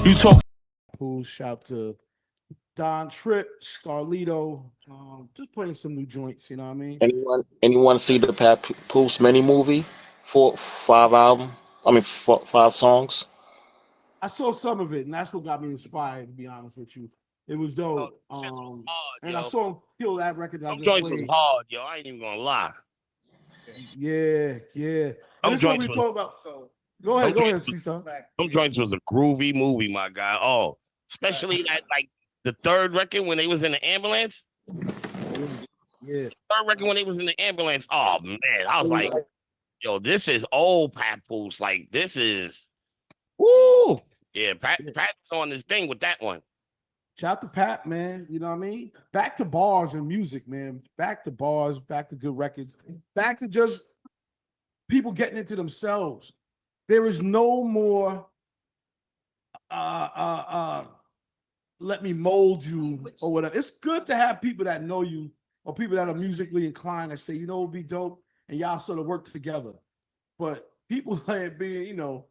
You talk. Pool, shout to Don Tripp, Starlito, just playing some new joints, you know what I mean? Anyone see the Pat Poof's mini movie? 5 album. I mean, five songs. I saw some of it, and that's what got me inspired, to be honest with you. It was Yo, dope. shit was hard, And I yo. saw him kill that record that I Them just joints was played. hard, yo. I ain't even gonna lie. Yeah, yeah. And Them this is what joints we was talk about. them Go ahead, joints, C-Star. them joints was a groovy movie, my guy. Oh, especially that like the third record when they was in the ambulance. Yeah. Third record when they was in the ambulance. Oh man, I was like, yo, this is old Papoose. Like this is, woo. Yeah, Pat's on this thing with that one. Shout out to Pat, man. You know what I mean? Back to bars and music, man. Back to bars, back to good records, back to just people getting into themselves. There is no more let me mold you or whatever. It's good to have people that know you or people that are musically inclined that say, you know, it would be dope, and y'all sort of work together. But people like being, you know,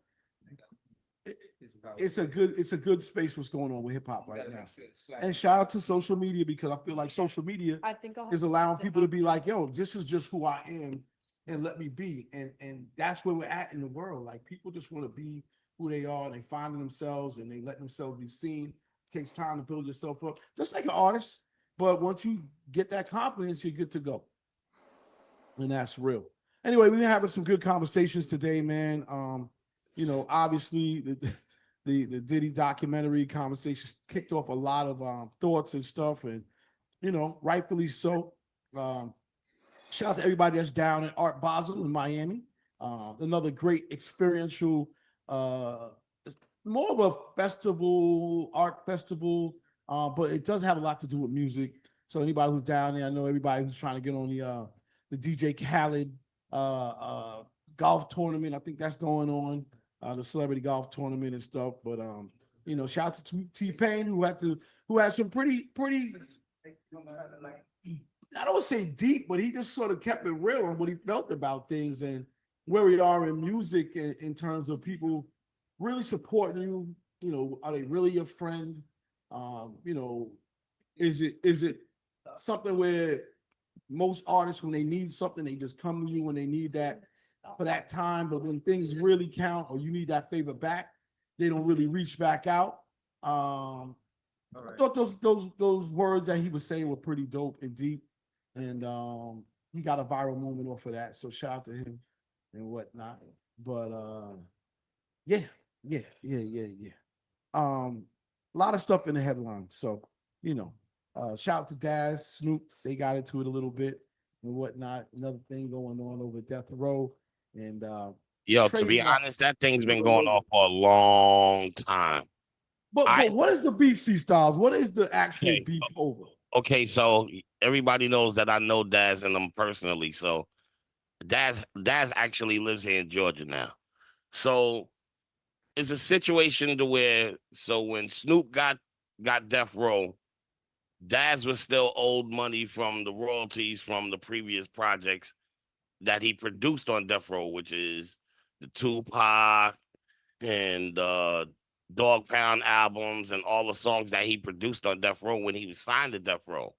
it's a good space what's going on with hip hop right now. And shout out to social media, because I feel like social media is allowing people to be like, yo, this is just who I am, and let me be. And that's where we're at in the world. Like people just want to be who they are, and they find themselves and they let themselves be seen. It takes time to build yourself up, just like an artist. But once you get that confidence, you're good to go. And that's real. Anyway, we've been having some good conversations today, man. You know, obviously the Diddy documentary conversations kicked off a lot of thoughts and stuff, and you know, rightfully so. Shout out to everybody that's down at Art Basel in Miami. Another great experiential, it's more of a festival, art festival, but it does have a lot to do with music. So anybody who's down there, I know everybody who's trying to get on the DJ Khaled golf tournament. I think that's going on, the celebrity golf tournament and stuff. But you know, shout out to T-Pain who had some pretty I don't say deep, but he just sort of kept it real on what he felt about things and where we are in music in terms of people really supporting you. You know, are they really your friend? You know, is it something where most artists, when they need something, they just come to you when they need that for that time, but when things really count or you need that favor back, they don't really reach back out. I thought those words that he was saying were pretty dope and deep, and he got a viral moment off of that. So shout out to him and whatnot. But yeah. A lot of stuff in the headlines. So you know, shout out to Daz, Snoop. They got into it a little bit and whatnot. Another thing going on over Death Row, and Yo, to be honest, that thing's been going on for a long time. But what is the beef, C Styles? What is the actual beef over? Okay, so everybody knows that I know Daz and them personally. So Daz actually lives here in Georgia now. So it's a situation to where, so when Snoop got Death Row, Daz was still owed money from the royalties from the previous projects that he produced on Death Row, which is the Tupac and Dog Pound albums and all the songs that he produced on Death Row when he was signed to Death Row.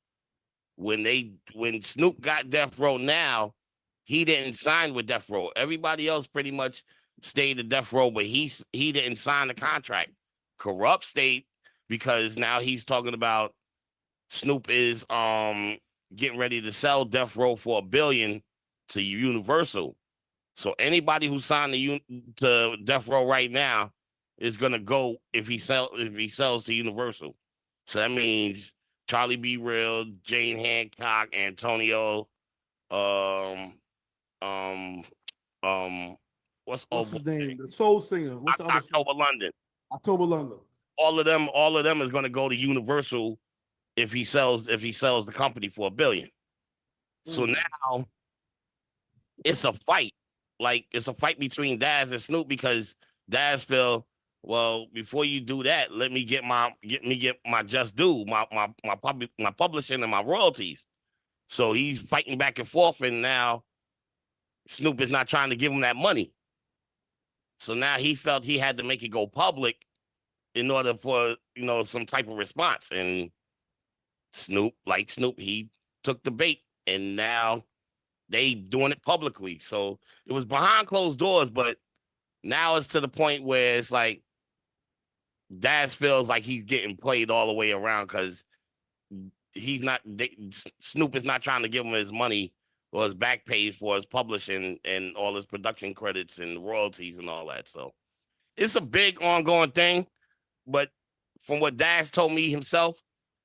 When Snoop got Death Row now, he didn't sign with Death Row. Everybody else pretty much stayed to Death Row, but he didn't sign the contract. Corrupt State, because now he's talking about Snoop is getting ready to sell Death Row for $1 billion to Universal. So anybody who signed to Death Row right now is gonna go if he sells to Universal. So that means Charlie B. Real, Jane Hancock, Antonio, what's his name? The soul singer. What's the other October London. October London. All of them is gonna go to Universal if he sells the company for $1 billion. So now it's a fight. Like it's a fight between Daz and Snoop because Daz feel, well, before you do that, let me get my just due, my publishing and my royalties. So he's fighting back and forth, and now Snoop is not trying to give him that money. So now he felt he had to make it go public in order for some type of response. And Snoop, he took the bait, and now they doing it publicly. So it was behind closed doors, but now it's to the point where it's like Daz feels like he's getting played all the way around because he's not. Snoop is not trying to give him his money or his back pay for his publishing and all his production credits and royalties and all that. So it's a big ongoing thing. But from what Daz told me himself,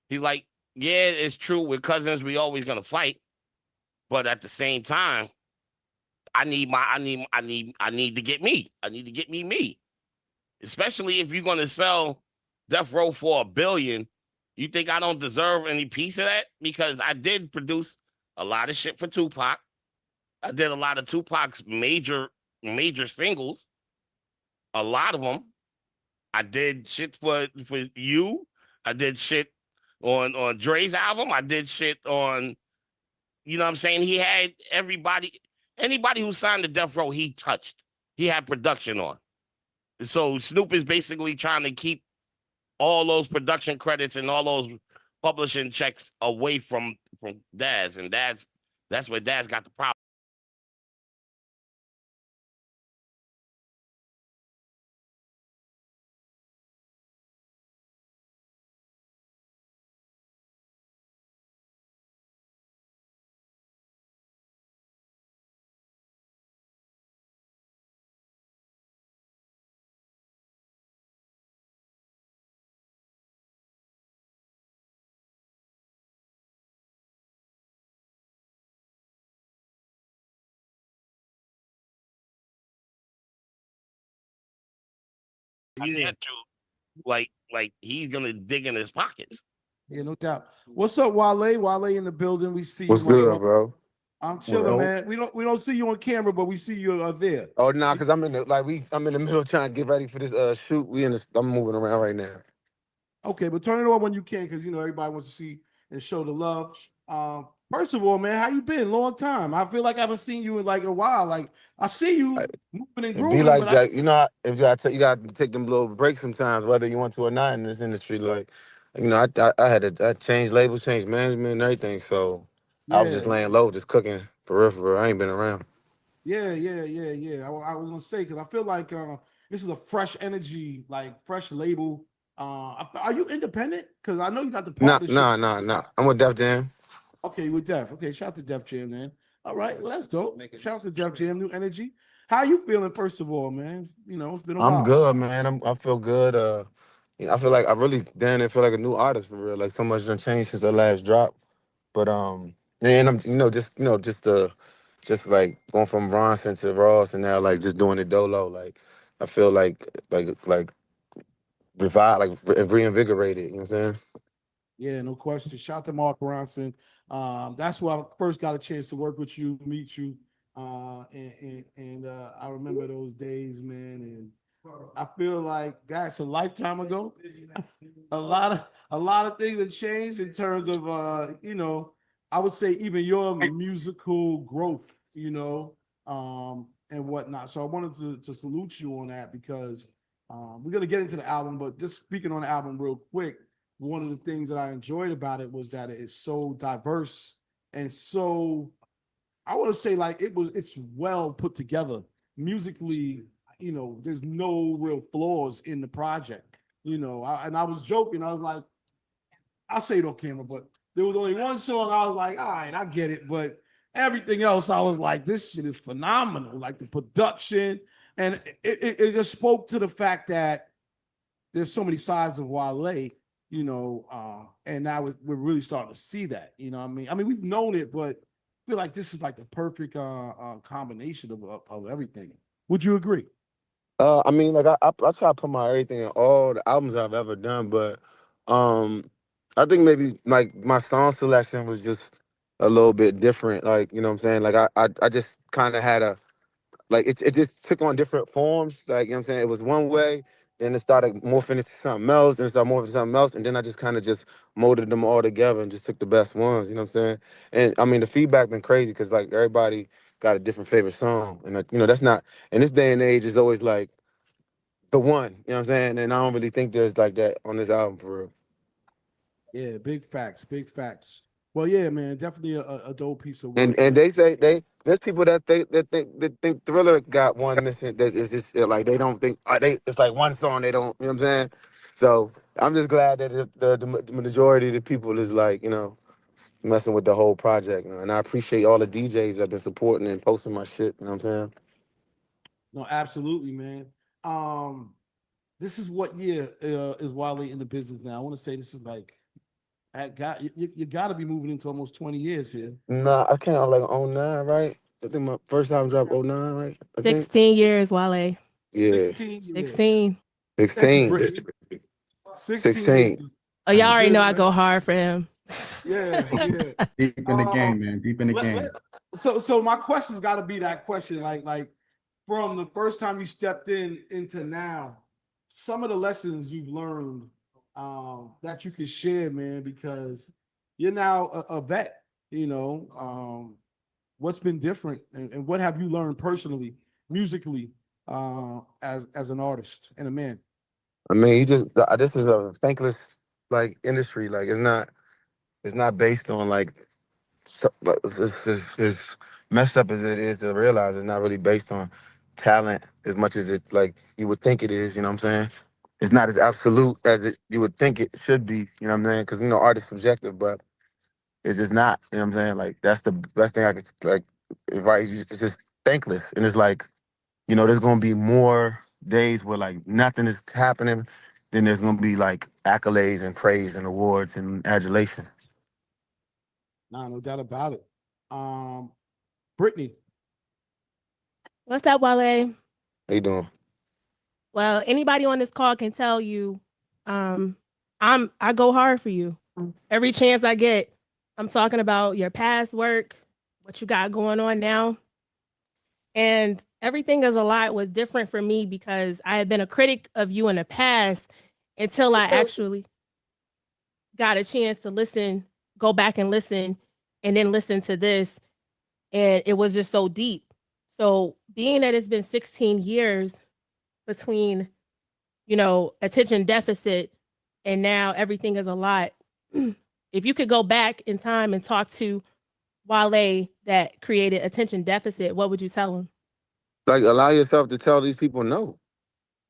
he's like, yeah, it's true. We're cousins. We always gonna fight. But at the same time, I need to get me. I need to get me. Especially if you're gonna sell Death Row for $1 billion. You think I don't deserve any piece of that? Because I did produce a lot of shit for Tupac. I did a lot of Tupac's major singles. A lot of them. I did shit for you. I did shit on Dre's album. I did shit on, what I'm saying? He had anybody who signed to Death Row, he touched. He had production on. So Snoop is basically trying to keep all those production credits and all those publishing checks away from Daz. And that's where Daz got the problem. He had to, like he's gonna dig in his pockets. Yeah, no doubt. What's up, Wale? Wale in the building. We see What's you, my good, brother. bro? I'm chilling, man. We don't see you on camera, but we see you there. Oh nah, cause I'm in the middle trying to get ready for this shoot. I'm moving around right now. Okay, but turn it on when you can, because everybody wants to see and show the love. First of all, man, how you been? Long time. I feel like I haven't seen you in like a while. Like I see you moving and It grooving, be like but that, if you got to take them little breaks sometimes, whether you want to or not in this industry. Like, I had to change labels, change management and everything. So I was just yeah, laying low, just cooking for real. I ain't been around. yeah. I was gonna say because I feel like this is a fresh energy, like fresh label. Are you independent? Because I know you got the partnership. Nah. I'm with Def Jam. Okay, with Def. Okay, shout out to Def Jam, man. All right, well that's dope. Shout out to Def Jam, new energy. How you feeling, first of all, man? It's been a I'm while. good, man. I feel good. I feel like I really damn near feel like a new artist for real. Like so much done changed since the last drop. But and I'm just like going from Bronson to Ross and now like just doing it dolo. Like I feel like revived, like reinvigorated. You know what I'm saying? Yeah, no question. Shout out to Mark Ronson. That's where I first got a chance to work with you, meet you. And I remember those days, man. And I feel like that's a lifetime ago. A lot of things have changed in terms of I would say even your musical growth, and whatnot. So I wanted to salute you on that because we're gonna get into the album, but just speaking on the album real quick, one of the things that I enjoyed about it was that it is so diverse and so I want to say like it's well put together musically. There's no real flaws in the project. And I was joking. I was like, I'll say it on camera, but there was only one song I was like, all right, I get it. But everything else, I was like, this shit is phenomenal. Like the production, and it just spoke to the fact that there's so many sides of Wale, and now we're really starting to see that. You know what I mean? I mean, we've known it, but I feel like this is like the perfect combination of everything. Would you agree? I mean, like I try to put my everything in all the albums I've ever done, but I think maybe like my song selection was just a little bit different. Like, you know what I'm saying? Like I just kind of had a like it just took on different forms. Like, you know what I'm saying? It was one way, then it started morphing into something else, then it started morphing into something else, and then I just kind of just molded them all together and just took the best ones, you know what I'm saying? And I mean the feedback been crazy because like everybody got a different favorite song. And that's not in this day and age it's always like the one. You know what I'm saying? And I don't really think there's like that on this album for real. Yeah, big facts, big facts. Well, yeah, man, definitely a dope piece of And work, man. they say there's people that think Thriller got one missing. That is just like they don't think they it's like one song they don't. You know what I'm saying? So I'm just glad that the majority of the people is like messing with the whole project. And I appreciate all the DJs that have been supporting and posting my shit. You know what I'm saying? No, absolutely, man. Um, this is what year is Wale in the business now? I want to say this is like I got you got to be moving into almost 20 years here. Nah, I can't. I'm like '09, right? I think my first album dropped '09, right? I think. 16 years, Wale. Yeah, 16 years. 16. Thank you, 16, Brittany. 16 years. 16. Oh, y'all That's already good, know I man. go hard for him. Yeah, yeah. Deep in the game, man. Deep in the let- game. let- so my question's got to be that question, like from the first time you stepped into now, some of the lessons you've learned that you can share, man, because you're now a vet. What's been different, and what have you learned personally, musically, as an artist and a man? I mean, this is a thankless like industry. Like it's not based on like like, it's messed up as it is to realize it's not really based on talent as much as it like you would think it is. You know what I'm saying? It's not as absolute as you would think it should be. You know what I'm saying? Because art is subjective, but it's just not. You know what I'm saying? Like that's the best thing I could like advise you. It's just thankless, and it's like there's gonna be more days where like nothing is happening, then there's gonna be like accolades and praise and awards and adulation. Nah, no doubt about it. Brittany. What's up, Wale? How you doing? Well, anybody on this call can tell you, I go hard for you. Every chance I get, I'm talking about your past work, what you got going on now. And everything is a lot was different for me because I had been a critic of you in the past until I actually got a chance to listen, go back and listen, and then listen to this. And it was just so deep. So being that it's been 16 years between, attention deficit and now everything is a lot. If you could go back in time and talk to Wale that created attention deficit, what would you tell him? Like allow yourself to tell these people no.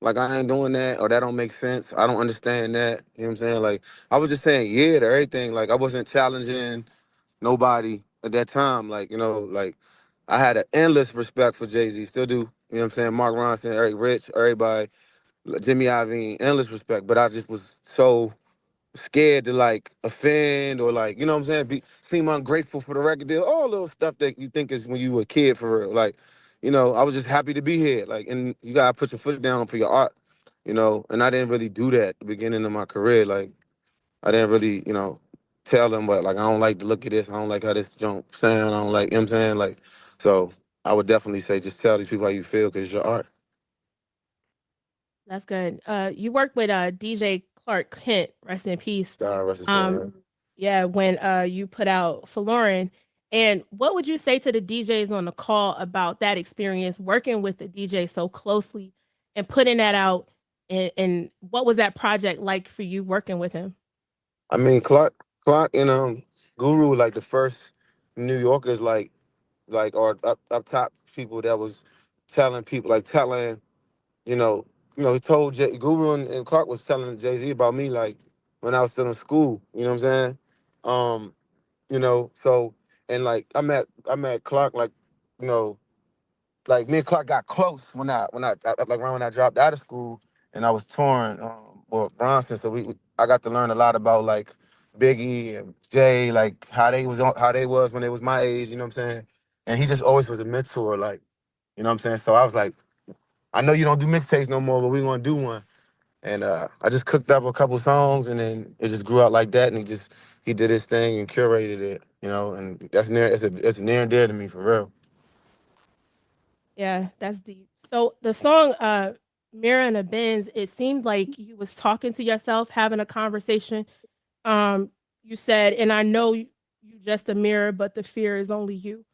Like I ain't doing that or that don't make sense. I don't understand that. You know what I'm saying? Like I was just saying yeah to everything. Like I wasn't challenging nobody at that time. Like, like I had an endless respect for Jay-Z. Still do. You know what I'm saying? Mark Ronson, Eric Rich, everybody, Jimmy Iovine, endless respect. But I just was so scared to like offend or like, you know what I'm saying, seem ungrateful for the record deal, all those stuff that you think is when you were a kid for real. Like, I was just happy to be here. Like, and you gotta put your foot down for your art, and I didn't really do that at the beginning of my career. Like, I didn't really, tell them but like I don't like the look of this, I don't like how this jump sound, I don't like, you know what I'm saying? Like, so I would definitely say just tell these people how you feel because it's your art. That's good. You worked with DJ Clark Kent, rest in peace. God rest his soul, man. Yeah, when you put out for Lauren. And what would you say to the DJs on the call about that experience working with the DJ so closely and putting that out? And what was that project like for you working with him? I mean, Clark and Guru like the first New Yorkers or up top people that was telling people like telling he told Guru and Clark was telling Jay-Z about me like when I was still in school. You know what I'm saying? Um, so and like I met Clark like you know like me and Clark got close like around when I dropped out of school and I was touring Bronson. So I got to learn a lot about like Biggie and Jay, like how they was when they was my age, you know what I'm saying? And he just always was a mentor, like, you know what I'm saying? So I was like, I know you don't do mixtapes no more, but we gonna do one. And I just cooked up a couple songs and then it just grew out like that and he did his thing and curated it, and that's it's near and dear to me for real. Yeah, that's deep. So the song Mirror in a Benz, it seemed like you was talking to yourself, having a conversation. You said, and I know you just a mirror, but the fear is only you.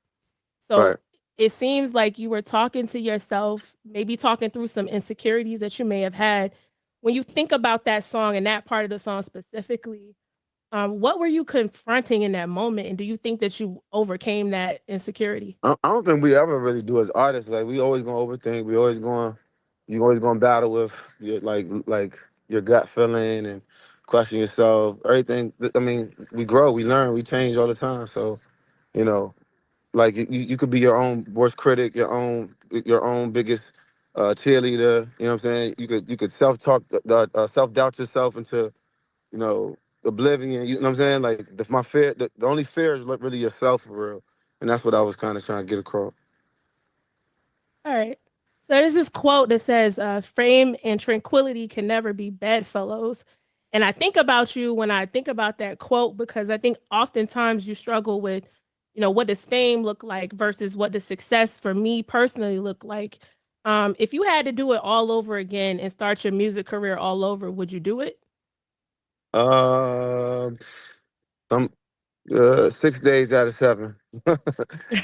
So Right. it seems like you were talking to yourself, maybe talking through some insecurities that you may have had. When you think about that song and that part of the song specifically, what were you confronting in that moment? And do you think that you overcame that insecurity? I don't think we ever really do as artists. Like we always gonna overthink. We always going. You always gonna battle with your like your gut feeling and question yourself. Everything. I mean, we grow, we learn, we change all the time. So you know, like you could be your own worst critic, your own biggest cheerleader. You know what I'm saying? You could self talk, self doubt yourself into you know oblivion. You know what I'm saying? Like my fear, the only fear is really yourself for real, and that's what I was kind of trying to get across. All right. So there's this quote that says, fame and tranquility can never be bedfellows. And I think about you when I think about that quote because I think oftentimes you struggle with, what does fame look like versus what does success for me personally look like? If you had to do it all over again and start your music career all over, would you do it? Um, some 6 days out of 7,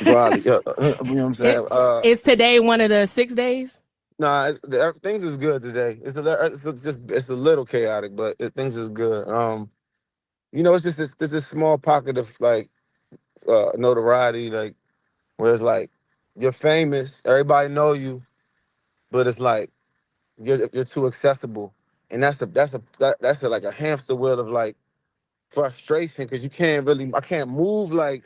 probably. Yeah, you know what I'm it, saying? is today one of the 6 days? Nah, things is good today. It's a little chaotic, but things is good. It's just this small pocket of like notoriety, like where it's like you're famous, everybody know you, but it's like you're too accessible, and that's like a hamster wheel of like frustration because I can't move like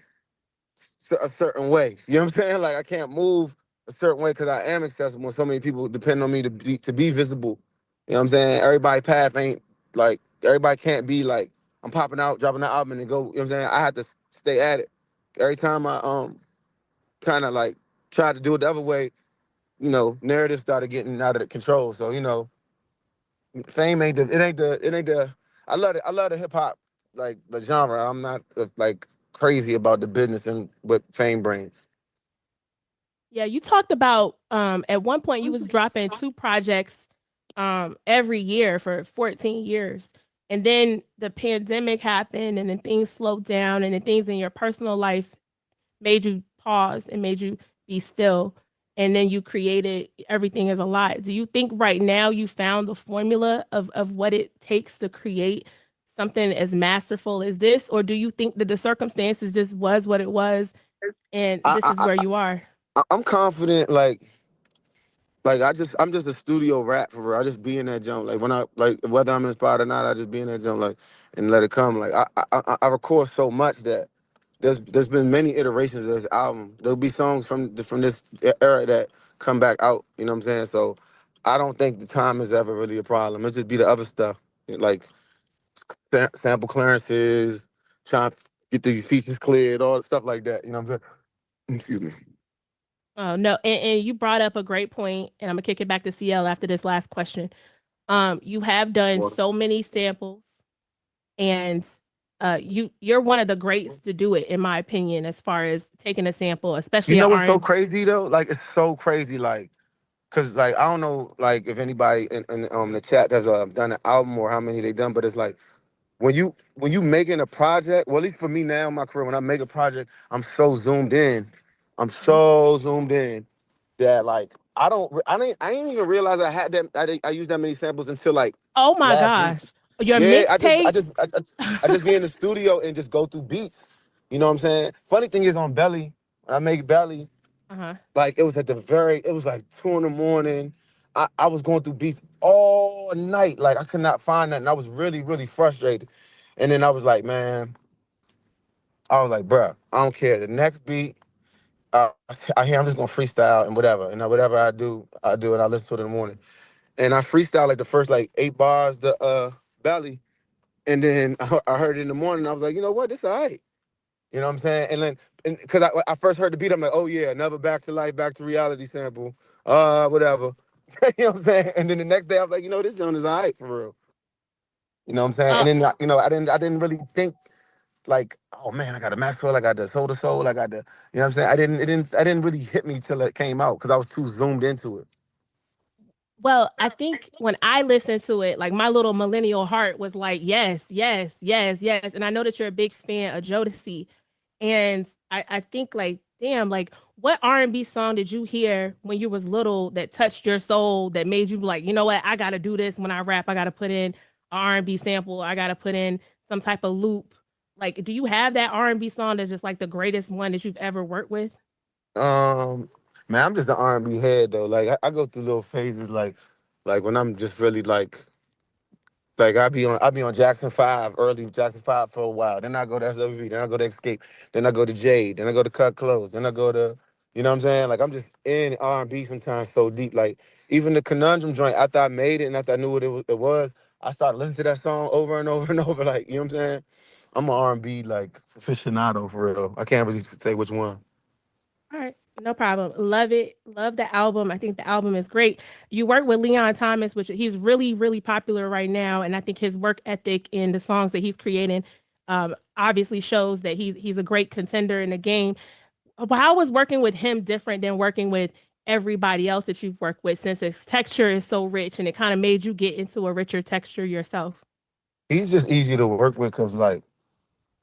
a certain way. You know what I'm saying? Like I can't move a certain way because I am accessible. And so many people depend on me to be visible. You know what I'm saying? Everybody path ain't like everybody can't be like I'm popping out, dropping the album and go. You know what I'm saying? I had to stay at it. Every time I kind of like tried to do it the other way, narrative started getting out of control. So fame ain't the. I love the hip hop like the genre. I'm not like crazy about the business and what fame brings. Yeah, you talked about at one point you was dropping two projects every year for 14 years. And then the pandemic happened and then things slowed down and then things in your personal life made you pause and made you be still. And then you created Everything Is a Lot. Do you think right now you found the formula of what it takes to create something as masterful as this? Or do you think that the circumstances just was what it was and I, this is I, where you are? I'm confident. I'm just a studio rap for real. I just be in that jump. Like when I like whether I'm inspired or not, I just be in that jump like and let it come. Like I record so much that there's been many iterations of this album. There'll be songs from this era that come back out. You know what I'm saying? So I don't think the time is ever really a problem. It just be the other stuff like sample clearances, trying to get these features cleared, all the stuff like that. You know what I'm saying? Excuse me. Oh no, and you brought up a great point, and I'm gonna kick it back to CL after this last question. You have done so many samples, and you're one of the greats to do it, in my opinion, as far as taking a sample, You especially an know what's so R&B. crazy though? Like it's so crazy. Like, cause like I don't know like if anybody in the chat has done an album or how many they done, but it's like when you making a project. Well, at least for me now in my career, when I make a project, I'm so zoomed in. I'm so zoomed in that like I didn't even realize I used that many samples until like Oh my last week. gosh, your Yeah, mixtapes. I just be in the studio and just go through beats. You know what I'm saying? Funny thing is on Belly, when I make Belly, Uh-huh. like it was like 2 in the morning. I was going through beats all night. Like I could not find that. And I was really, really frustrated. And then I was like, man, I was like, bruh, I don't care. The next beat, I hear I'm just gonna freestyle and whatever. And whatever I do and I listen to it in the morning. And I freestyle like the first like 8 bars, the Belly. And then I heard it in the morning. I was like, you know what? This all right. You know what I'm saying? And then, because I first heard the beat, I'm like, oh yeah, another back to life, back to reality sample, whatever. You know what I'm saying? And then the next day, I was like, this joint is all right for real. You know what I'm saying? Uh, And then, I didn't really think like, oh man, I got a Maxwell, I got the Soda Soul, I got the, you know what I'm saying? I didn't really hit me till it came out because I was too zoomed into it. well, I think when I listened to it, like my little millennial heart was like, yes, yes, yes, yes. And I know that you're a big fan of Jodeci. And I think like damn, like what R&B song did you hear when you was little that touched your soul that made you like, you know what, I gotta do this when I rap. I gotta put in an R&B sample. I gotta put in some type of loop. Like, do you have that R&B song that's just like the greatest one that you've ever worked with? Um, man, I'm just an R&B head though. Like I go through little phases, like when I'm just really like I be on Jackson 5, early Jackson 5 for a while. Then I go to SWV, then I go to Escape, then I go to Jade, then I go to Cut Close, then I go to, you know what I'm saying? Like I'm just in R&B sometimes so deep. Like even the Conundrum joint, after I made it and after I knew what it was, I started listening to that song over and over and over. Like, you know what I'm saying? I'm an R&B like aficionado for real. I can't really say which one. All right, no problem. Love it. Love the album. I think the album is great. You work with Leon Thomas, which he's really, really popular right now, and I think his work ethic and the songs that he's creating obviously shows that he's a great contender in the game. How was working with him different than working with everybody else that you've worked with, since its texture is so rich and it kind of made you get into a richer texture yourself? He's just easy to work with because like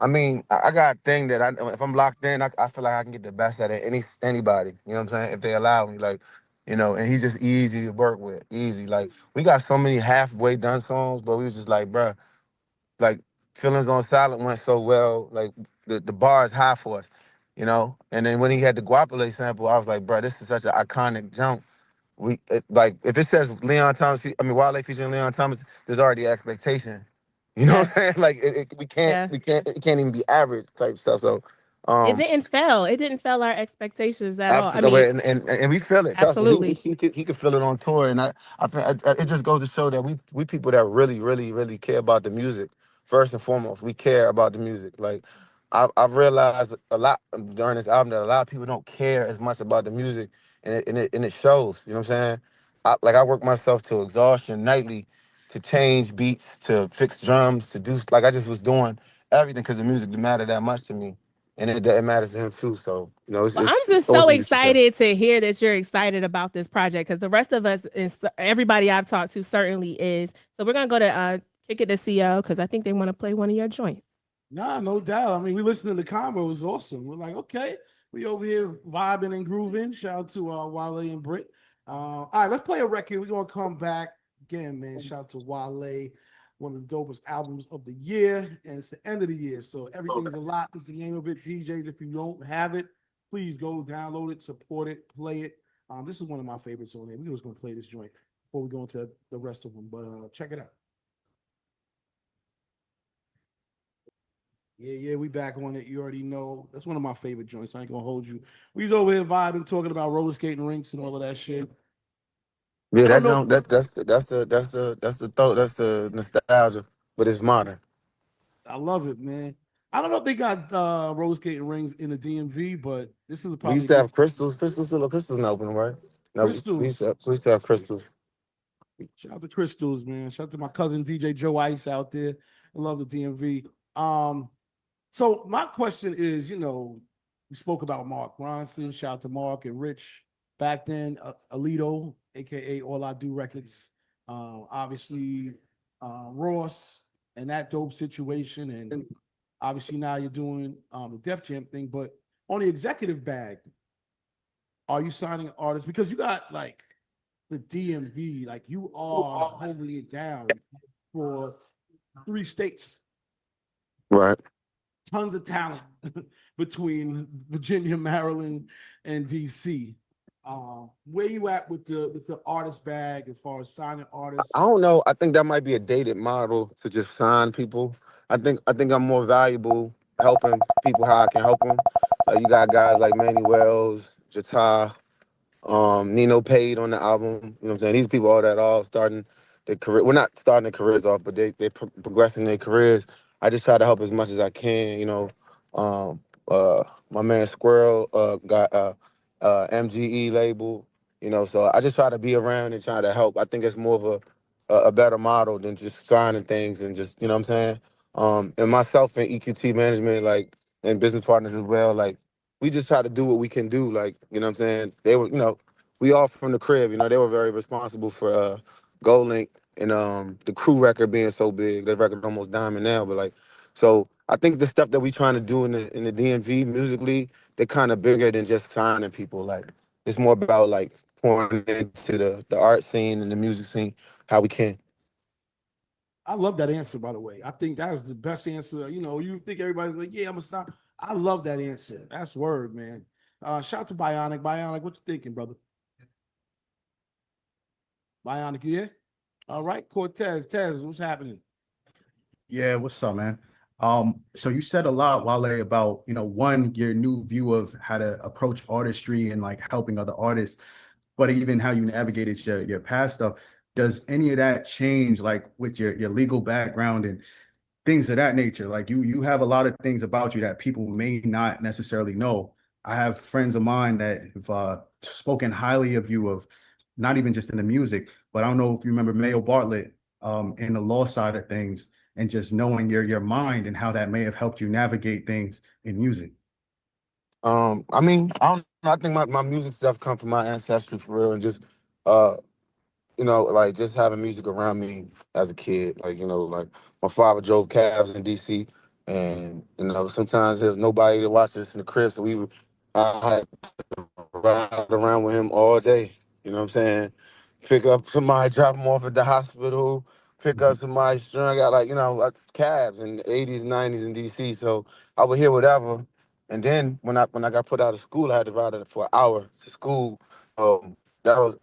I mean, I got a thing that if I'm locked in, I feel like I can get the best out of anybody. You know what I'm saying? If they allow me, like, and he's just easy to work with, easy. Like we got so many halfway done songs, but we was just like, bruh, like feelings on silent went so well. Like the bar is high for us, And then when he had the Guapole sample, I was like, bruh, this is such an iconic jump. Like if it says Leon Thomas, I mean Wale featuring Leon Thomas, there's already expectation. You know what I'm Yes. saying? Like we can't, Yeah. we can't, it can't even be average type stuff. So, It um, didn't fail. It didn't fail our expectations at all. I mean, absolutely, and we feel it. Trust me, he, absolutely. he could he could feel it on tour, and it just goes to show that we people that really really really care about the music. First and foremost, we care about the music. Like I've realized a lot during this album that a lot of people don't care as much about the music, and it shows. You know what I'm saying? I work myself to exhaustion nightly to change beats, to fix drums, to do like I just was doing everything because the music mattered that much to me, and it matters to him too. So it's Well, I'm it's just so ultimately success. excited to hear that you're excited about this project because the rest of us, is everybody I've talked to, certainly is. So we're gonna go to kick it to CO because I think they want to play one of your joints. Nah, no doubt. I mean, we listened to the combo. It was awesome. We're like, okay, we over here vibing and grooving. Shout out to Wale and Britt. All right, let's play a record. We're gonna come back again, man. Shout out to Wale, one of the dopest albums of the year, and it's the end of the year, so everything's a lot. Is the name of it, DJs. If you don't have it, please go download it, support it, play it. This is one of my favorites on there. We was gonna play this joint before we go into the rest of them, but check it out. Yeah, we back on it. You already know. That's one of my favorite joints. I ain't gonna hold you. We was over here vibing, talking about roller skating rinks and all of that shit. Yeah, I don't that know. don't that's the thought, that's the nostalgia, but it's modern. I love it, man. I don't know if they got roller skating rings in the DMV, but this is We probably used a to good have crystals. Crystals not open, right? No, crystals. we used to have crystals. Shout out to crystals, man. Shout out to my cousin DJ Joe Ice out there. I love the DMV. So my question is, we spoke about Mark Ronson. Shout out to Mark and Rich back then. Alito, aka All I Do Records. Obviously, Ross and that dope situation, and obviously now you're doing the Def Jam thing. But on the executive bag, are you signing artists because you got like the DMV, like you are holding it down for 3 states, Right. tons of talent between Virginia, Maryland, and DC. Where you at with the artist bag as far as signing artists? I don't know. I think that might be a dated model to just sign people. I think I'm more valuable helping people how I can help them. Like you got guys like Manny Wells, Jata, Nino Pade on the album. You know what I'm saying? These people all starting their career. We're not starting their careers off, but they progressing their careers. I just try to help as much as I can. Um, my man Squirrel got MGE label. So I just try to be around and try to help. I think it's more of a better model than just signing things and just what I'm saying. And myself and EQT management, like and business partners as well, like we just try to do what we can do. Like, what I'm saying? They were, we all from the crib, they were very responsible for Gold Link and the crew record being so big. That record almost diamond now, but like so I think the stuff that we trying to do in the DMV musically, they're kind of bigger than just signing people. Like it's more about like pouring into the art scene and the music scene how we can. I love that answer, by the way. I think that is the best answer. You know, you think everybody's like, yeah, I'm gonna stop. I love that answer. That's word, man. Shout out to Bionic. Bionic, what you thinking, brother? Bionic, you here? All right, Cortez. Tez, what's happening? Yeah, what's up, man? So you said a lot, Wale, about, one, your new view of how to approach artistry and like helping other artists, but even how you navigated your past stuff. Does any of that change like with your legal background and things of that nature? Like you have a lot of things about you that people may not necessarily know. I have friends of mine that have spoken highly of you, of not even just in the music, but I don't know if you remember Mayo Bartlett in the law side of things, and just knowing your mind and how that may have helped you navigate things in music. I mean, I don't know. I think my music stuff come from my ancestry for real, and just uh, like just having music around me as a kid. Like, like my father drove cabs in DC, and sometimes there's nobody to watch us in the crib, so I had to ride around with him all day. You know what I'm saying? Pick up somebody, drop them off at the hospital, pick up Mhm. somebody. I got cabs in the '80s, '90s in DC, so I would hear whatever. And then when I got put out of school, I had to ride it for an hour to school. That was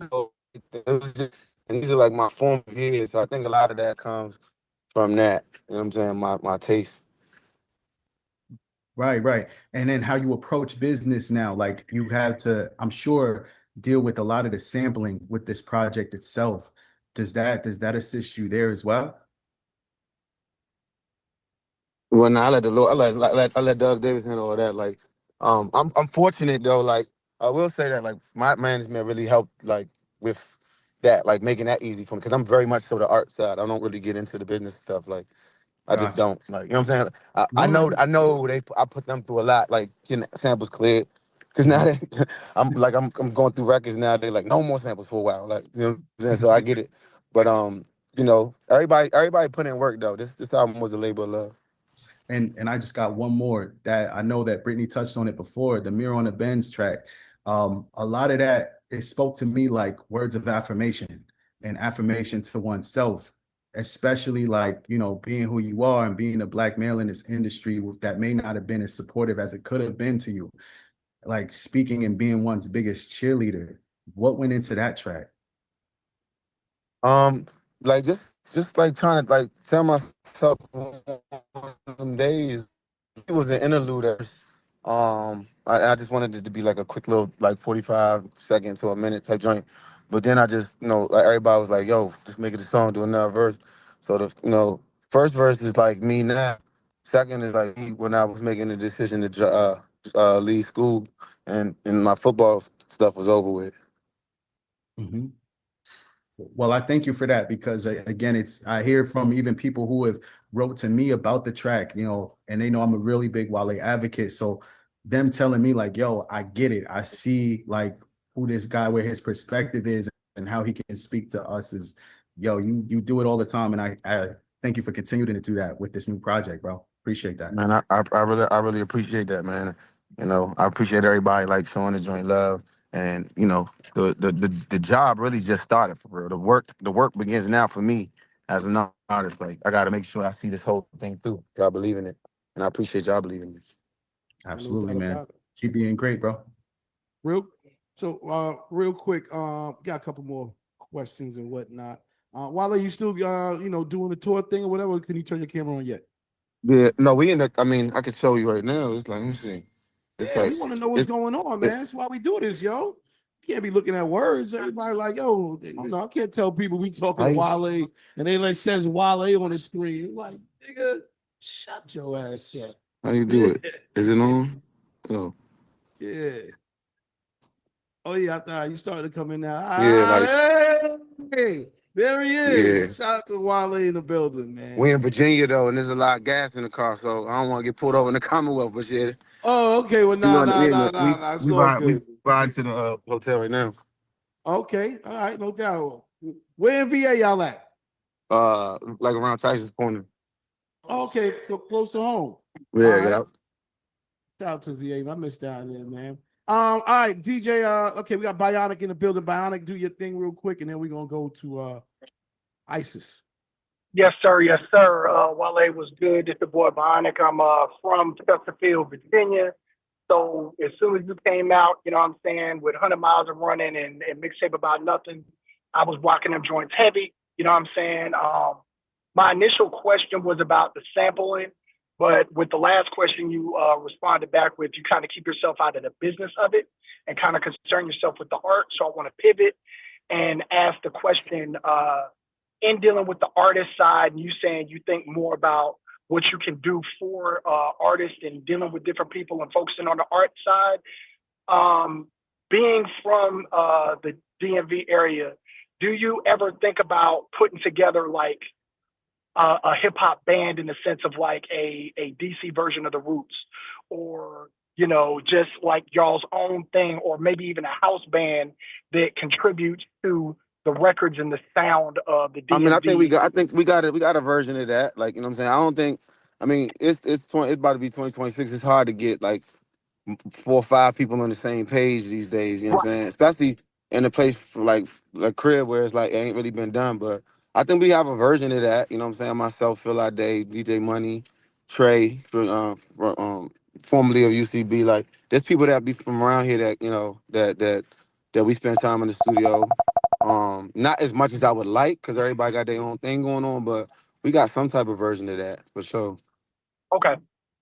it was just, and these are like my formative years. So I think a lot of that comes from that. You know what I'm saying? My taste. Right, right. And then how you approach business now, like you have to, I'm sure, deal with a lot of the sampling with this project itself. Does that assist you there as well? Well, now I let the Lord, I let Doug Davis handle all that. Like, I'm fortunate though. Like, I will say that like my management really helped like with that, like making that easy for me because I'm very much so the art side. I don't really get into the business stuff. Like, I just Gotcha. don't. Like, you know what I'm saying? I No, know no. I know I put them through a lot. Like getting samples cleared. Cause now Mhm. they, I'm going through records now. They're like no more samples for a while. Like you know what I'm saying. So I get it. But everybody put in work though. This album was a labor of love. And I just got one more that I know that Brittany touched on it before, the Mirror on the Benz track. A lot of that, it spoke to me like words of affirmation and affirmation to oneself, especially like, being who you are and being a black male in this industry that may not have been as supportive as it could have been to you. Like speaking and being one's biggest cheerleader. What went into that track? Um, like just like trying to like tell myself one of them days. It was an interlude. I just wanted it to be like a quick little like 45 second to a minute type joint. But then I just like everybody was like, "Yo, just make it a song, do another verse." So the first verse is like me now. Second is like me when I was making the decision to leave school and my football stuff was over with. Mhm. Well, I thank you for that because again, I hear from even people who have wrote to me about the track, and they know I'm a really big Wale advocate. So them telling me like, yo, I get it. I see like who this guy, where his perspective is and how he can speak to us is, yo, you do it all the time. And I thank you for continuing to do that with this new project, bro. Appreciate that. Man, I really appreciate that, man. I appreciate everybody like showing the joint love, and the job really just started for real. The work begins now for me as an artist. Like I got to make sure I see this whole thing through. Y'all believe in it, and I appreciate y'all believing in it. No Absolutely, doubt man. about it. Keep being great, bro. Real quick, got a couple more questions and whatnot. While are you still doing the tour thing or whatever? Can you turn your camera on yet? Yeah, no, we in the. I mean, I can show you right now. It's like let me see. It's Yeah, like we want to know what's it's going on, man. it's. That's why we do this, yo. You can't be looking at words. Everybody like, yo, I can't tell people we talking How to you, Wale and they like says Wale on the screen. Like, nigga, shut your ass up. how you do it? Is it on? Oh, Yeah. Oh yeah, I thought you started to come in now. yeah, like Hey, there he yeah. is. Shout out to Wale in the building, man. We in Virginia though, and there's a lot of gas in the car, so I don't want to get pulled over in the Commonwealth. But yeah, Oh, okay. Well, we nah, on nah, we in nah, the, nah, nah. It's we all ride we good. ride to the hotel right now. Okay, all right, no doubt. Where in VA y'all at? like around Tyson's Corner. Okay, so close to home. Yeah, All right. yeah. Shout out to VA. I missed down there, man. All right, DJ. Okay, we got Bionic in the building. Bionic, do your thing real quick, and then we're gonna go to ISIS. Yes, sir. Yes, sir. Wale was good. It's the boy Bionic. I'm from Chesterfield, Virginia. So as soon as you came out, you know what I'm saying, with 100 miles of running and mixtape about nothing, I was rocking them joints heavy. You know what I'm saying? My initial question was about the sampling, but with the last question you responded back with, you kind of keep yourself out of the business of it and kind of concern yourself with the art. So I want to pivot and ask the question, in dealing with the artist side, and you saying you think more about what you can do for artists and dealing with different people and focusing on the art side. Being from the DMV area, do you ever think about putting together like a hip hop band in the sense of like a DC version of the Roots, or you know, just like y'all's own thing, or maybe even a house band that contributes to the records and the sound of the I mean, I think we DMV? got. I think we got a version of that. Like, you know what I'm saying. I don't think. I mean, it's about to be 2026. It's hard to get like 4 or 5 people on the same page these days. You know what I'm saying? Especially in a place for like a crib where it's like it ain't really been done. But I think we have a version of that. You know what I'm saying? Myself, Phil Day, DJ Money, Trey, formerly of UCB. Like, there's people that be from around here that you know that we spend time in the studio. Not as much as I would like, because everybody got their own thing going on, but we got some type of version of that for sure. Okay.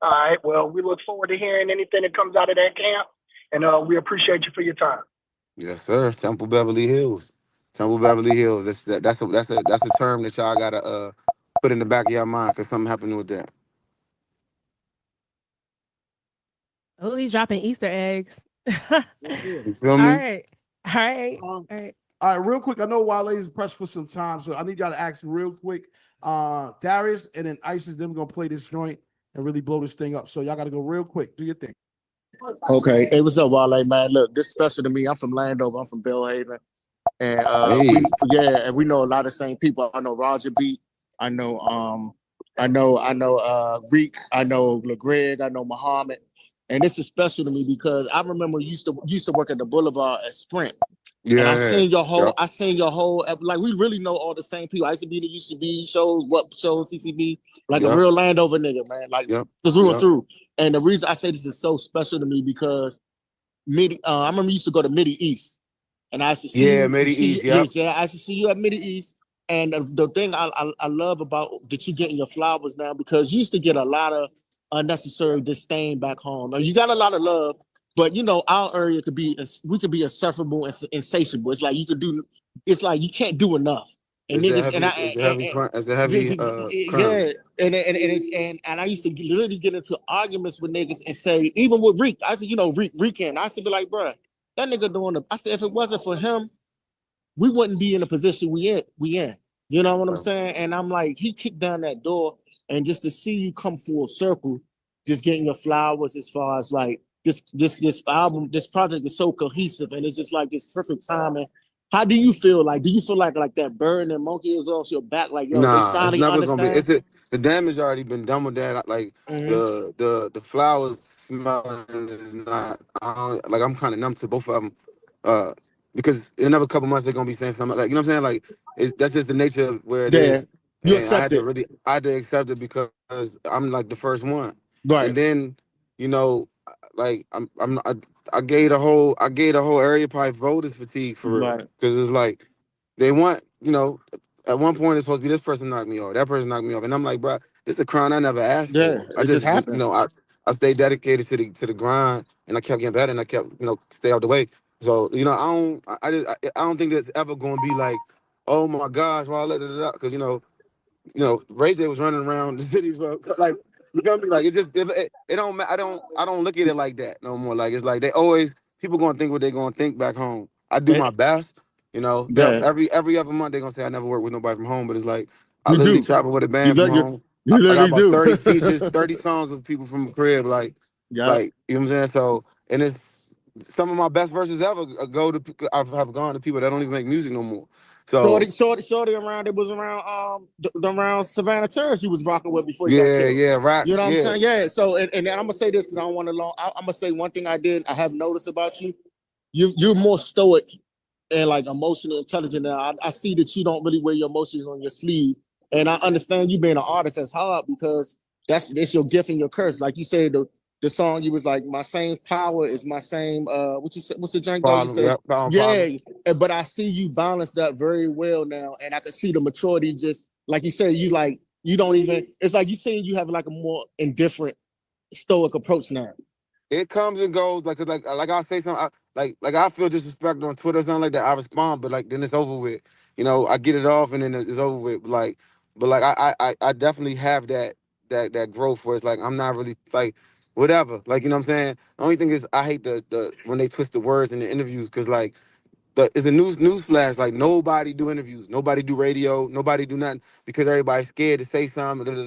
All right. Well, we look forward to hearing anything that comes out of that camp, and we appreciate you for your time. Yes, sir. Temple Beverly Hills. Temple Beverly Hills. That's a term that y'all gotta put in the back of your mind, because something happened with that. Oh, he's dropping Easter eggs. You feel All me? right. All right. All right. All right, real quick. I know Wale is pressed for some time, so I need y'all to ask real quick. Darius and then ISIS, them gonna play this joint and really blow this thing up. So y'all gotta go real quick. Do your thing. Okay. Hey, what's up, Wale, man? Look, this is special to me. I'm from Landover. I'm from Bellhaven. And Hey. and we know a lot of the same people. I know Roger Beat. I know Reek. I know LeGreg. I know Muhammad. And this is special to me because I remember used to work at the Boulevard at Sprint. And Yeah. Yep. I seen your whole, like, we really know all the same people. I used to be in the UCB shows, what shows, CCB, like a Yep. real Landover nigga, man. Like, Yep. through and Yep. through. And the reason I say this is so special to me because I remember you used to go to Midi East. And I used to see Yeah, you, Made it easy. Yep. yeah, I used to see you at Midi East. And the thing I love about that you getting your flowers now, because you used to get a lot of unnecessary disdain back home. Now, you got a lot of love, but you know, our area we could be insufferable and insatiable. It's like it's like you can't do enough. And It's a niggas, heavy. It's a heavy. It's a yeah, heavy crime. yeah, and I used to literally get into arguments with niggas and say, even with Reek, I said, you know, Reek, I used to be like, bruh, that nigga I said, if it wasn't for him, we wouldn't be in the position we in. You know what I'm saying? And I'm like, he kicked down that door, and just to see you come full circle, just getting your flowers as far as like this album, this project is so cohesive, and it's just like this perfect timing. How do you feel? Like, do you feel like that bird and monkey is off your back? Like, yo, they Nah, it's finally never gonna be. understand? The damage already been done with that. Like Mm-hmm. the flowers smelling is not. Like, I'm kind of numb to both of them, because in another couple months they're gonna be saying something like, you know what I'm saying. Like, that's just the nature of where it Yeah, is, you and accept it, I had to accept it because I'm like the first one, right? and then you know, like I gave the whole area probably voters fatigue for real, Right. because it's like they want, you know. At one point, it's supposed to be this person knocked me off, that person knocked me off, and I'm like, bro, this is a crown I never asked Yeah, for. I it just just, you happened. know, I stayed dedicated to the grind, and I kept getting better, and I kept, you know, stay out the way. So, you know, I don't think there's ever going to be like, oh my gosh, well, I let it out, because Ray J was running around the city, bro. Like, you feel me? Like, it don't I don't look at it like that no more. Like, it's like people gonna think what they gonna think back home. I do Eh, my best, you know. Yeah, Every other month they gonna say I never work with nobody from home, but it's like I you literally do. travel with a You band from let you home. you I got literally about do. 30 features, 30 songs with people from the crib, Yeah. you know what I'm saying? So, and it's some of my best verses ever go to have gone to people that don't even make music no more. So Shorty around, it was around around Savannah Terrace you was rocking with before you got yeah, killed. yeah, right, You know what I'm yeah. saying? Yeah. So and I'm gonna say this because I don't want to long. I'm gonna say one thing I have noticed about you. You're more stoic and like emotionally intelligent now. I see that you don't really wear your emotions on your sleeve. And I understand you being an artist that's hard because that's your gift and your curse. Like you said, the song you was like, my same power is my same what you said, what's the jank go? You Problem, said, yeah, problem, yeah, problem. but I see you balance that very well now. And I can see the maturity just like you said, you like you don't even it's like you saying you have like a more indifferent stoic approach now. It comes and goes. Like I say something. Like I feel disrespected on Twitter, something like that. I respond, but like then it's over with. You know, I get it off and then it's over with. But like I definitely have that growth where it's like I'm not really like whatever. Like you know what I'm saying. The only thing is I hate the when they twist the words in the interviews because like it's a news flash. Like nobody do interviews, nobody do radio, nobody do nothing because everybody's scared to say something.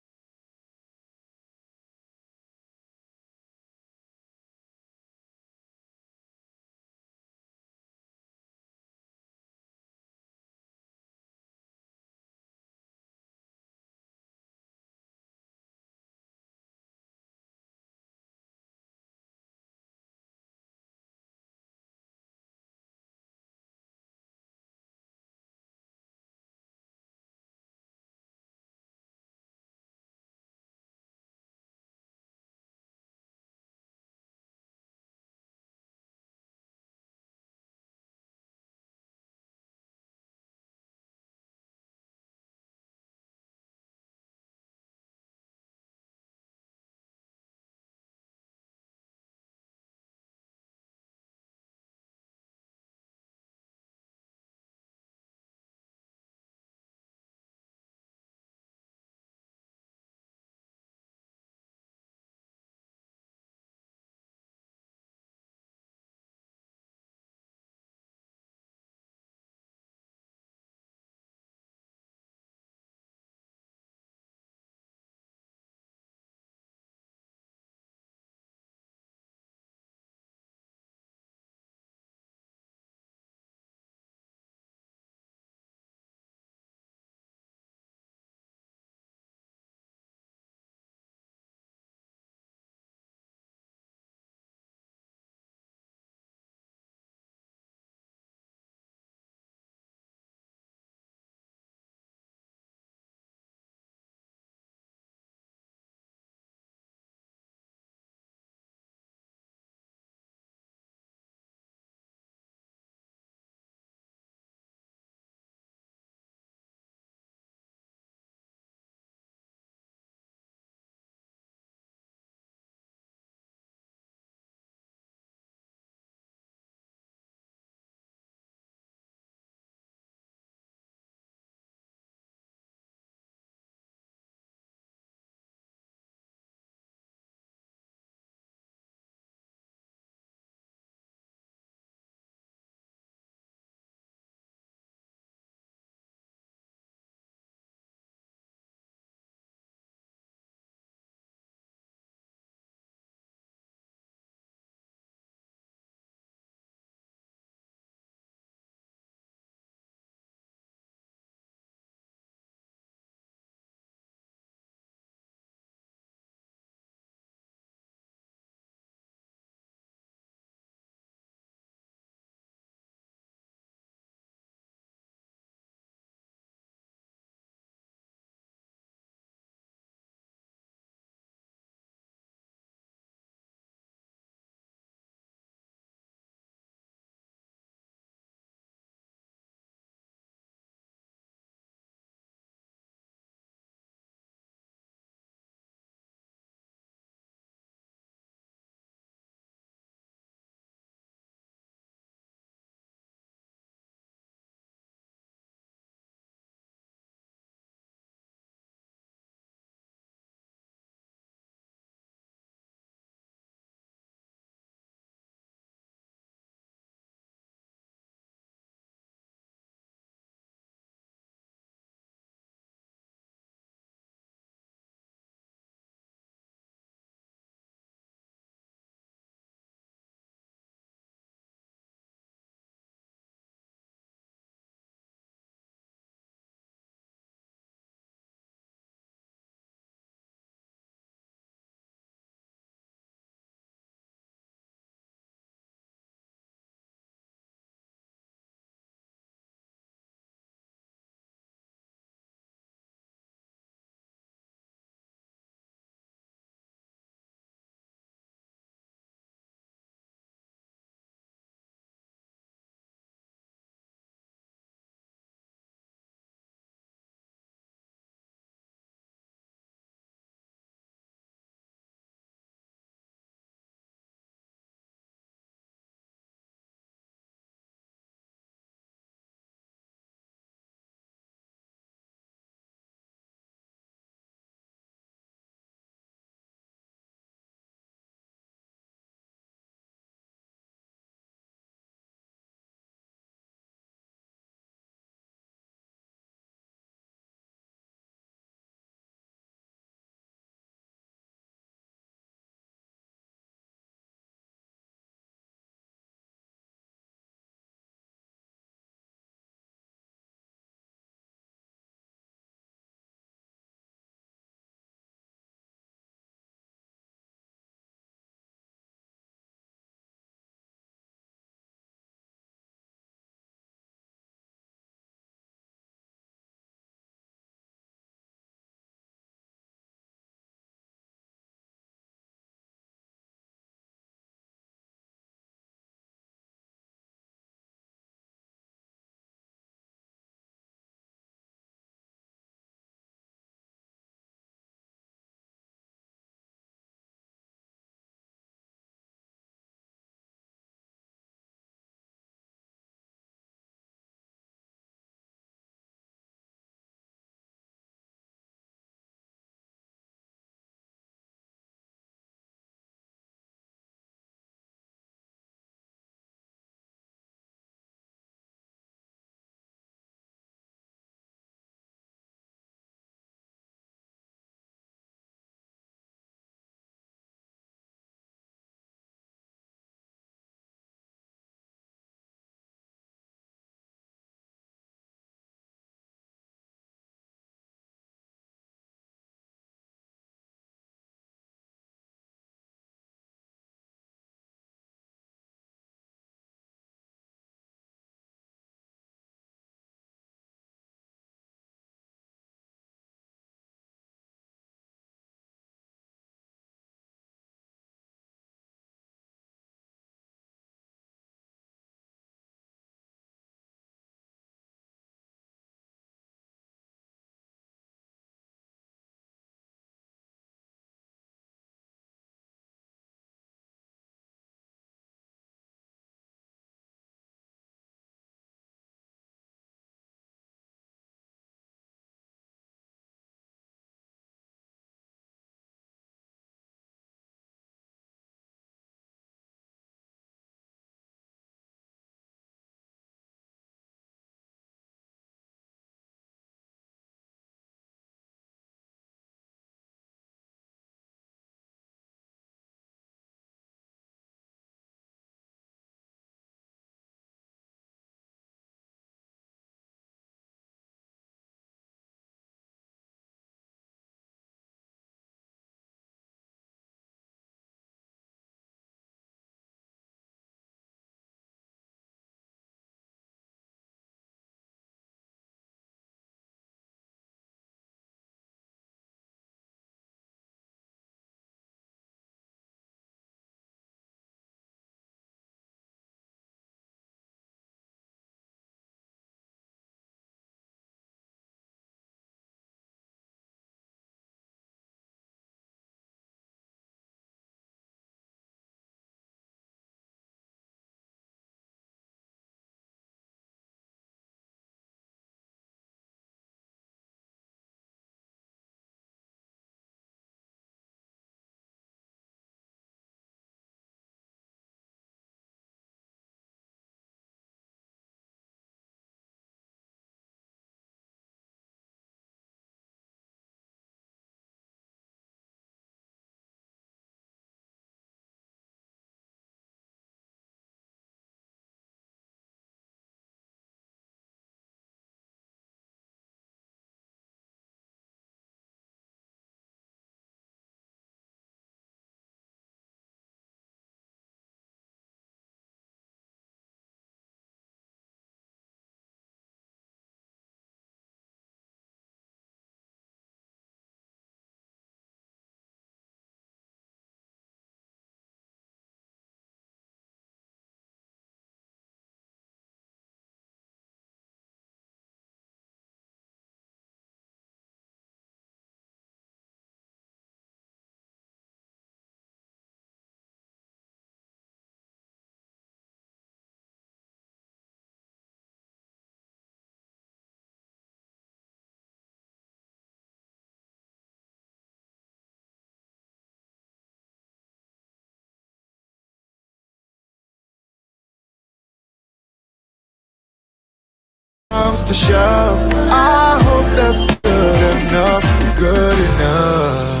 Comes to shove, I hope that's good enough, good enough.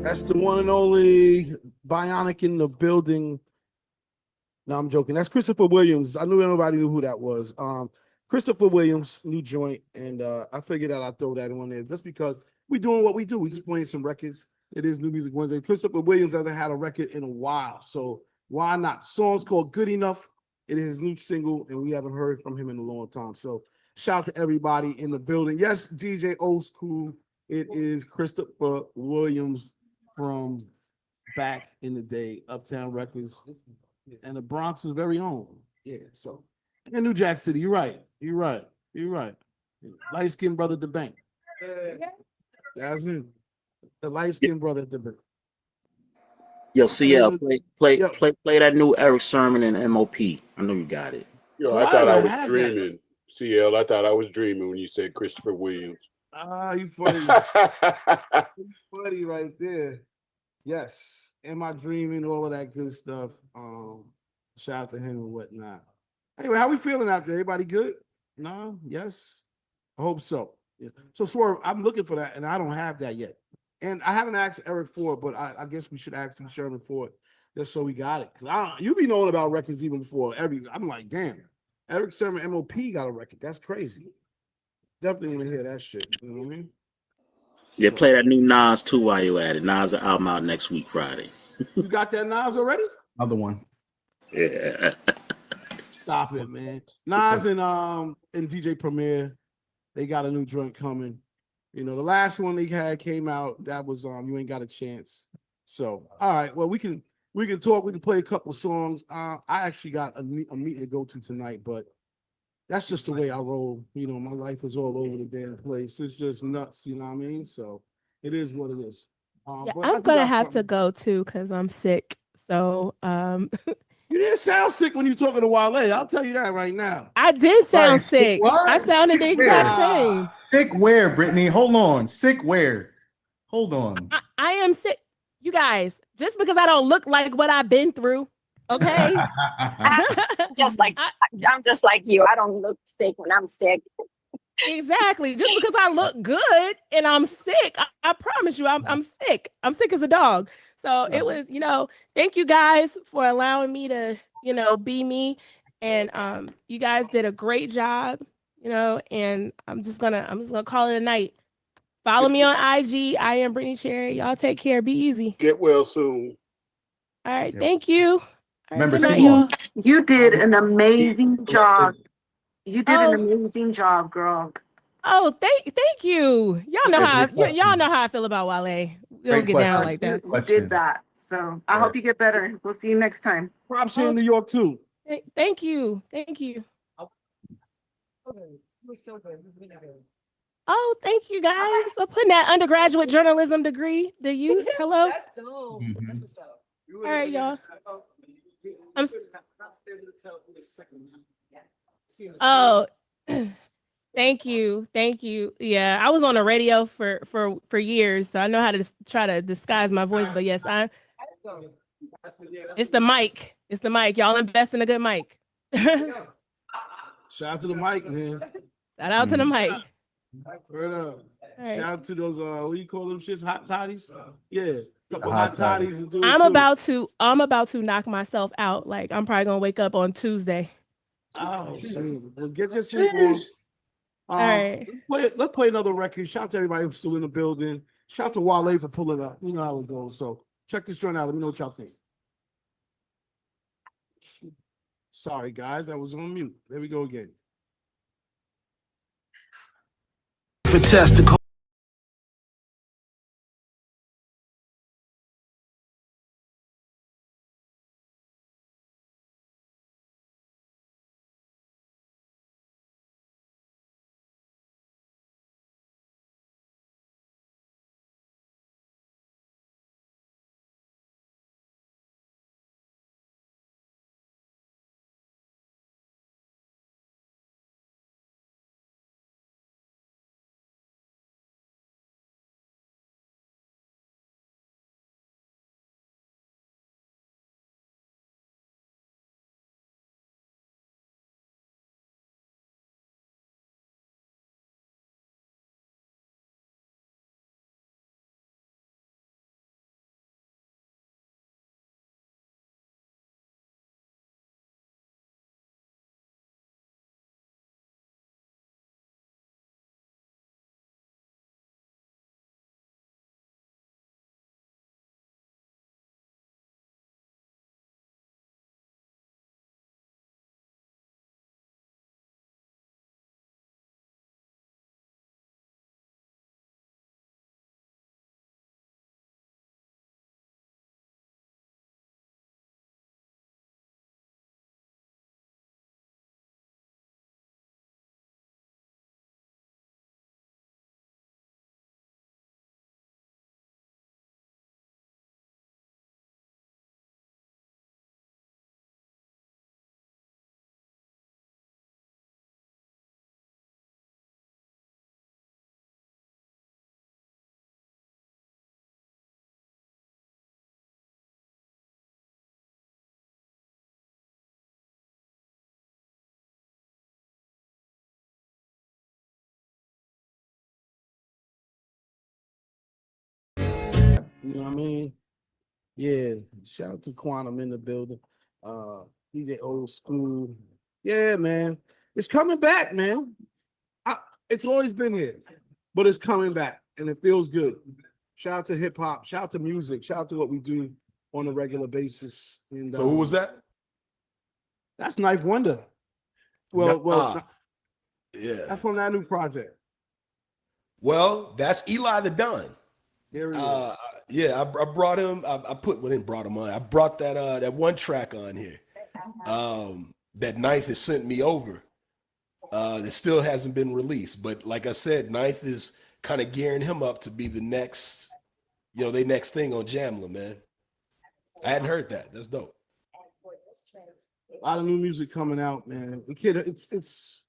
That's the one and only Bionic in the building. No, I'm joking. That's Christopher Williams. I knew nobody knew who that was. Christopher Williams, new joint, and I figured that I'd throw that on there just because we doing what we do. We just playing some records. It is New Music Wednesday. Christopher Williams hasn't had a record in a while, so why not? The song's called "Good Enough." It is his new single, and we haven't heard from him in a long time. So shout out to everybody in the building. Yes, DJ Old School. It is Christopher Williams from back in the day, Uptown Records, and the Bronx's very own. Yeah, so in New Jack City, you're right. You're right. You're right. Light skinned brother at the bank. That's him. The light skinned brother at the bank. Yo, CL, play Yo. play that new Eric Sermon and MOP. I know you got it. Yo, Oh, I I thought I haven't was had that. dreaming. CL, I thought I was dreaming when you said Christopher Williams. Ah, you funny. You funny right there. Yes. Am I dreaming? All of that good stuff. Shout out to him and whatnot. Anyway, how we feeling out there? Everybody good? No? Yes? I hope so. Yeah. So Swerve, I'm looking for that, and I don't have that yet. And I haven't asked Eric for it, but I guess we should ask him Sherman for it, just so we got it. Cause you be knowing about records even before I'm like, damn, Eric Sermon MOP got a record. That's crazy. Definitely want to hear that shit. You know what I mean? Yeah, play that new Nas too while you at it. Nas album out next week, Friday. You got that Nas already? Another one. Yeah. Stop it, man. Nas and DJ Premier, they got a new joint coming. You know, the last one they had came out. That was You Ain't Got a Chance. So, all right. Well, we can talk. We can play a couple songs. I actually got a meeting to go to tonight, but that's just the way I roll. You know, my life is all over the damn place. It's just nuts. You know what I mean? So it is what it is. Yeah, But I I'm do gonna got have to something. go too because I'm sick. So You didn't sound sick when you were talking to Wale. I'll tell you that right now. I did sound Right, sick. what? I sounded the Sick exact where? same. Sick where, Brittany? Hold on. Sick where? Hold on. I am sick. You guys, just because I don't look like what I've been through, okay? I'm just like you. I don't look sick when I'm sick. Exactly. Just because I look good and I'm sick, I promise you, I'm sick. I'm sick as a dog. So it was, thank you guys for allowing me to, be me. And you guys did a great job, and I'm just gonna call it a night. Follow me on IG. I am Brittany Cherry. Y'all take care. Be easy. Get well soon. All right. Thank you. All right, Remember, good night, Simone. y'all. You did an amazing job. You did an Oh. amazing job, girl. Oh, thank you. Y'all know Yeah, how great y'all know how I feel about Wale. We don't Great get down question. like that. You did that. So I hope you get better. We'll see you next time. Props here in New York too. Thank you. Thank you. Oh, thank you guys. I'm putting that undergraduate journalism degree to use. Hello. Mhm. All right, y'all. Oh, thank you. Thank you. Yeah, I was on the radio for years, so I know how to try to disguise my voice. But yes, it's the mic. It's the mic. Y'all invest in a good mic. Shout out to the mic, man. Shout out to the mic. Word up. Right. Shout out to those what do you call them shits? Hot toddies? Yeah. Couple hot toddies. toddies. Do it I'm about to knock myself out. Like I'm probably gonna wake up on Tuesday. Oh, shit. Well, get your sleep on. All right. Let's play another record. Shout out to everybody who's still in the building. Shout out to Wale for pulling up. You know how it goes. So check this joint out. Let me know what y'all think. Sorry, guys. I was on mute. There we go again. Fantastic. You know what I mean? Yeah. Shout out to Quantum in the building. DJ Old School. Yeah, man. It's coming back, man. It's always been here, but it's coming back, and it feels good. Shout out to hip hop. Shout out to music. Shout out to what we do on a regular basis. And So who was that? That's Knife Wonder. Yeah. That's from that new project. Well, that's Eli the Don. There he is. Yeah, I brought him. Didn't brought him on. I brought that one track on here. That Ninth has sent me over. That still hasn't been released, but like I said, Ninth is kind of gearing him up to be the next, they next thing on Jamla, man. I hadn't heard that. That's dope. A lot of new music coming out, man. It's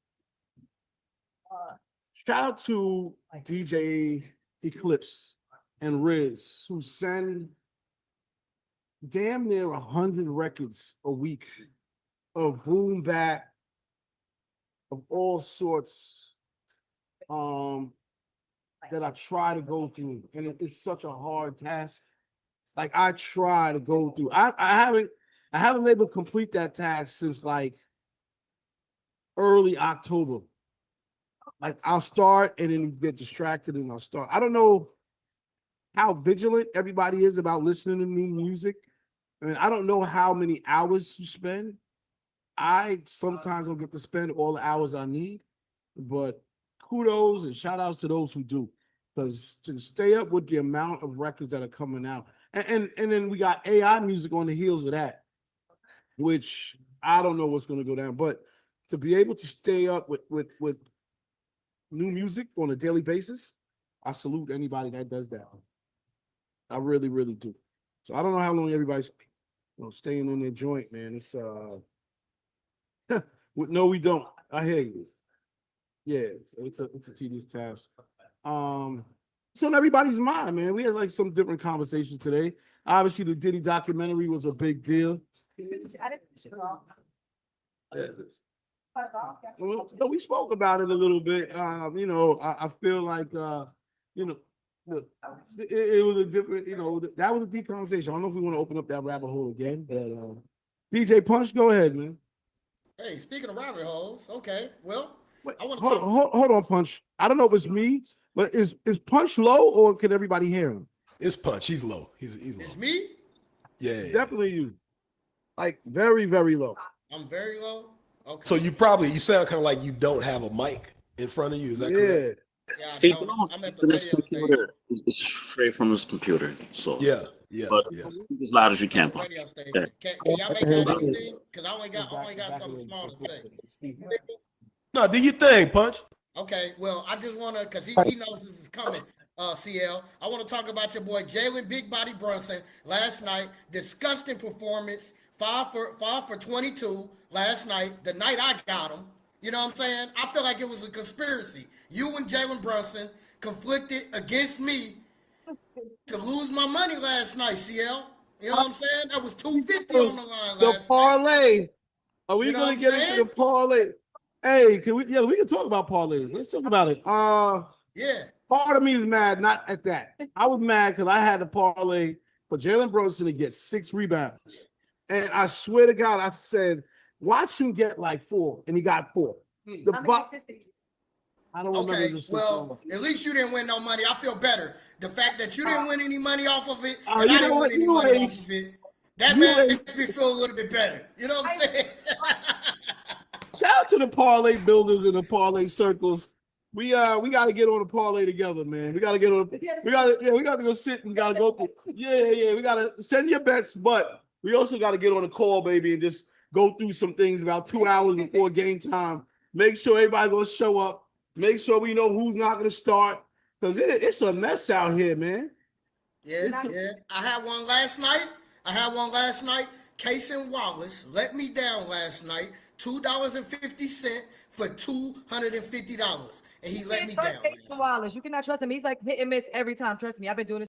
shout out to DJ Eclipse and Riz, who send damn near 100 records a week of boom bap, of all sorts, that I try to go through, and it's such a hard task. Like I try to go through. I haven't been able to complete that task since like early October. Like I'll start and then get distracted and I'll start. I don't know how vigilant everybody is about listening to new music. I mean, I don't know how many hours you spend. I sometimes don't get to spend all the hours I need, but kudos and shout outs to those who do. Because to stay up with the amount of records that are coming out. And then we got AI music on the heels of that, which I don't know what's going to go down. But to be able to stay up with new music on a daily basis, I salute anybody that does that. I really, really do. So I don't know how long everybody's staying in their joint, man. It's no, we don't. I hear you. Yeah, it's a tedious task. It's on everybody's mind, man. We had like some different conversations today. Obviously, the Diddy documentary was a big deal. Well, we spoke about it a little bit. I feel like it was a different, that was a deep conversation. I don't know if we want to open up that rabbit hole again, but DJ Punch, go ahead, man. Hey, speaking of rabbit holes, okay. Well, I want to hold on, Punch. I don't know if it's me, but is Punch low or can everybody hear him? It's Punch. He's low. He's low. It's me? Yeah. Definitely you. Like very, very low. I'm very low. Okay. So you sound kind of like you don't have a mic in front of you. Is that correct? Yeah, I'm at the radio station. It's straight from his computer. So yeah. But as loud as you can. Radio station. Okay. Can y'all make out anything? Because I only got something small to say. No, do your thing, Punch. Okay, well, I just want to, because he knows this is coming, CL. I want to talk about your boy Jalen Big Body Brunson last night. Disgusting performance. 5 for 22 last night, the night I got him. You know what I'm saying? I feel like it was a conspiracy. You and Jalen Brunson conflicted against me to lose my money last night, CL. You know what I'm saying? That was $250 on the line last night. The parlay. Are we going to get into the parlay? Hey, we can talk about parlays. Let's talk about it. Yeah. Part of me is mad, not at that. I was mad because I had a parlay for Jalen Brunson to get 6 rebounds. And I swear to God, I said, watch him get like 4. And he got 4. I don't remember. Okay, well, at least you didn't win no money. I feel better. The fact that you didn't win any money off of it, and I didn't win any money off of it, that makes me feel a little bit better. You know what I'm saying? Shout out to the parlay builders and the parlay circles. We got to get on a parlay together, man. We got to get on. We got to go sit and got to go through. Yeah. We got to send your bets, but we also got to get on a call, baby, and just go through some things about 2 hours before game time. Make sure everybody's gonna show up. Make sure we know who's not gonna start, because it's a mess out here, man. Yeah. I had one last night. Casey Wallace let me down last night. $2.50 for $250, and he let me down. Wallace, you cannot trust him. He's like hit and miss every time. Trust me, I've been doing this.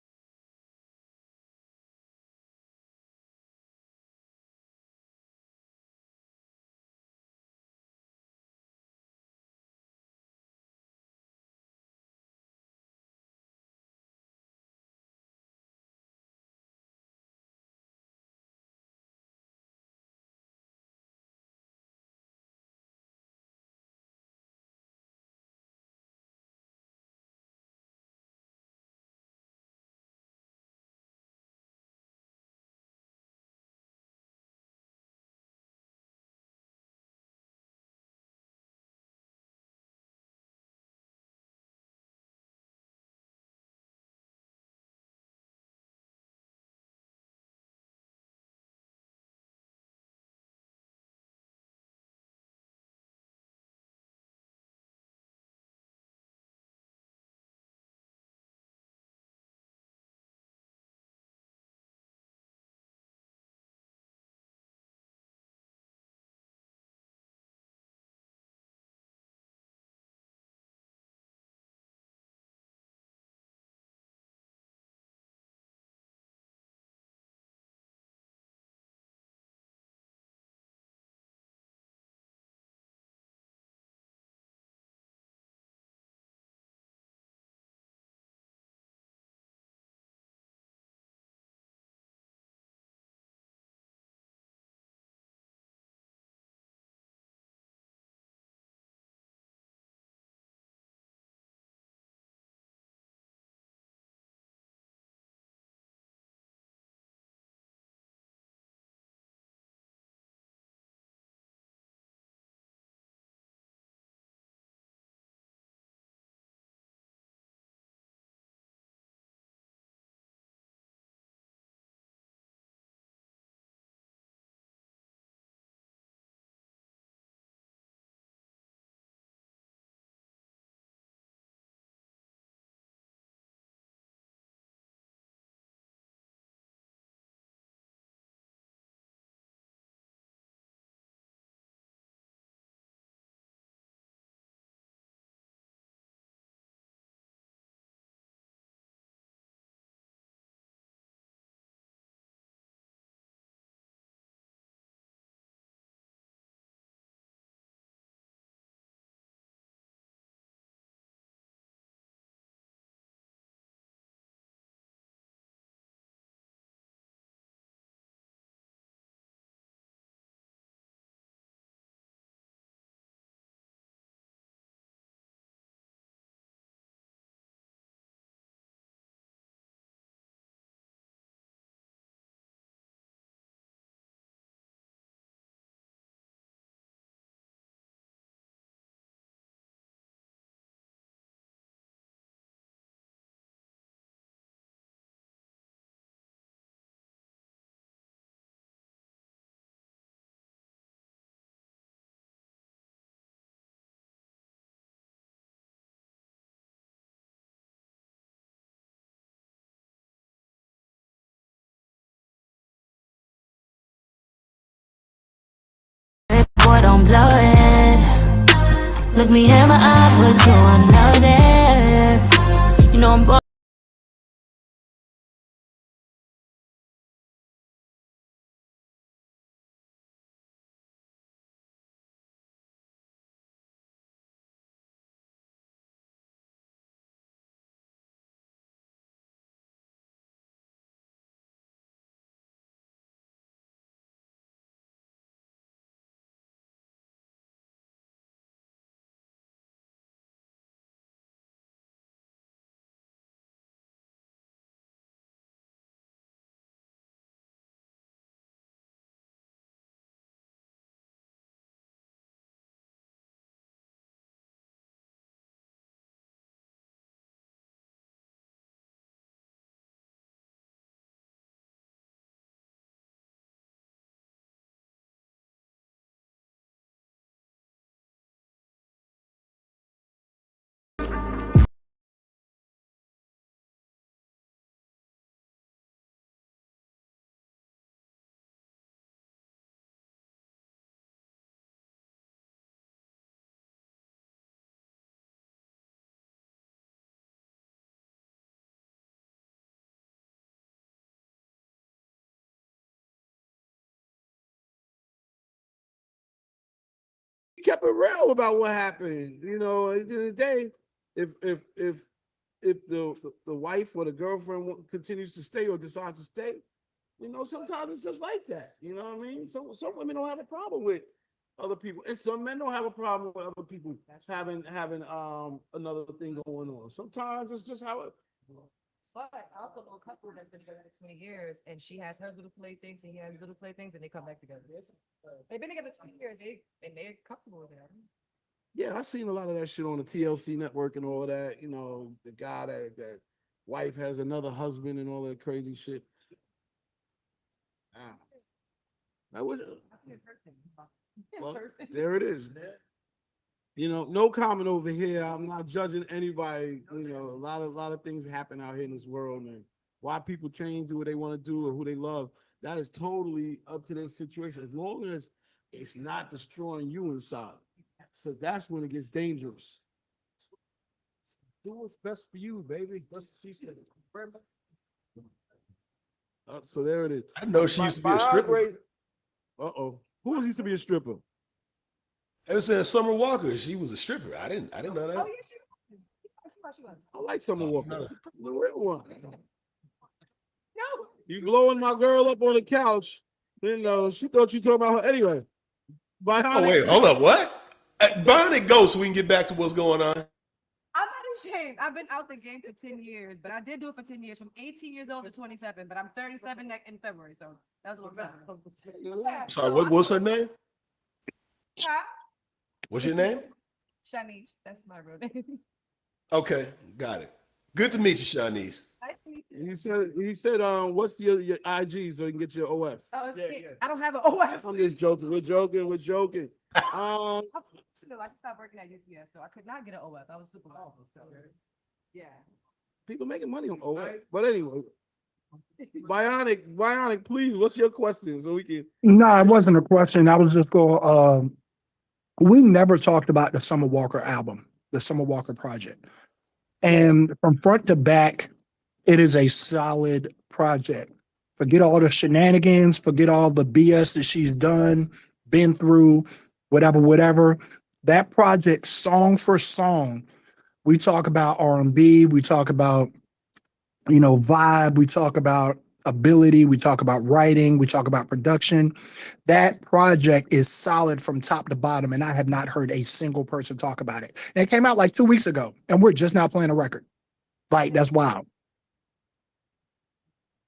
I'm blowing. Look me in my eye, but you won't notice. You know I'm bored. He kept it real about what happened. You know, at the end of the day, if the wife or the girlfriend continues to stay or decides to stay, you know, sometimes it's just like that. You know what I mean? So some women don't have a problem with other people, and some men don't have a problem with other people having another thing going on. Sometimes it's just how it. But I also know a couple that's been together 20 years, and she has her little playthings, and he has little playthings, and they come back together. They've been together 20 years, and they're comfortable with it. Yeah, I've seen a lot of that shit on the TLC network and all of that. You know, the guy that wife has another husband and all that crazy shit. I would. Well, there it is. You know, no comment over here. I'm not judging anybody. You know, a lot of things happen out here in this world, and why people change, do what they want to do, or who they love. That is totally up to their situation. As long as it's not destroying you inside, so that's when it gets dangerous. Do what's best for you, baby. That's what she said. So there it is. I know she used to be a stripper. Uh-oh. Who used to be a stripper? It was saying Summer Walker. She was a stripper. I didn't know that. Oh, yeah, she was. I like Summer Walker. No. The real one. No. You blowing my girl up on the couch. You know, she thought you talking about her anyway. Oh, wait, hold up. What? Bionic go so we can get back to what's going on. I'm not ashamed. I've been out the game for 10 years, but I did do it for 10 years, from 18 years old to 27, but I'm 37 in February, so that was a long time. Sorry, what's her name? Huh? What's your name? Shanice. That's my real name. Okay, got it. Good to meet you, Shanice. Nice to meet you. He said, what's your IG so you can get your OF? Oh, I don't have an OF. I'm just joking. We're joking. I stopped working at UPS, so I could not get an OF. I was super awful. So yeah. People making money on OF. But anyway. Bionic, please, what's your question so we can. No, it wasn't a question. I was just going, we never talked about the Summer Walker album, the Summer Walker project. And from front to back, it is a solid project. Forget all the shenanigans, forget all the BS that she's done, been through, whatever. That project, song for song, we talk about R&B, we talk about, vibe, we talk about ability, we talk about writing, we talk about production. That project is solid from top to bottom, and I have not heard a single person talk about it. And it came out like 2 weeks ago, and we're just now playing a record. Like, that's wild.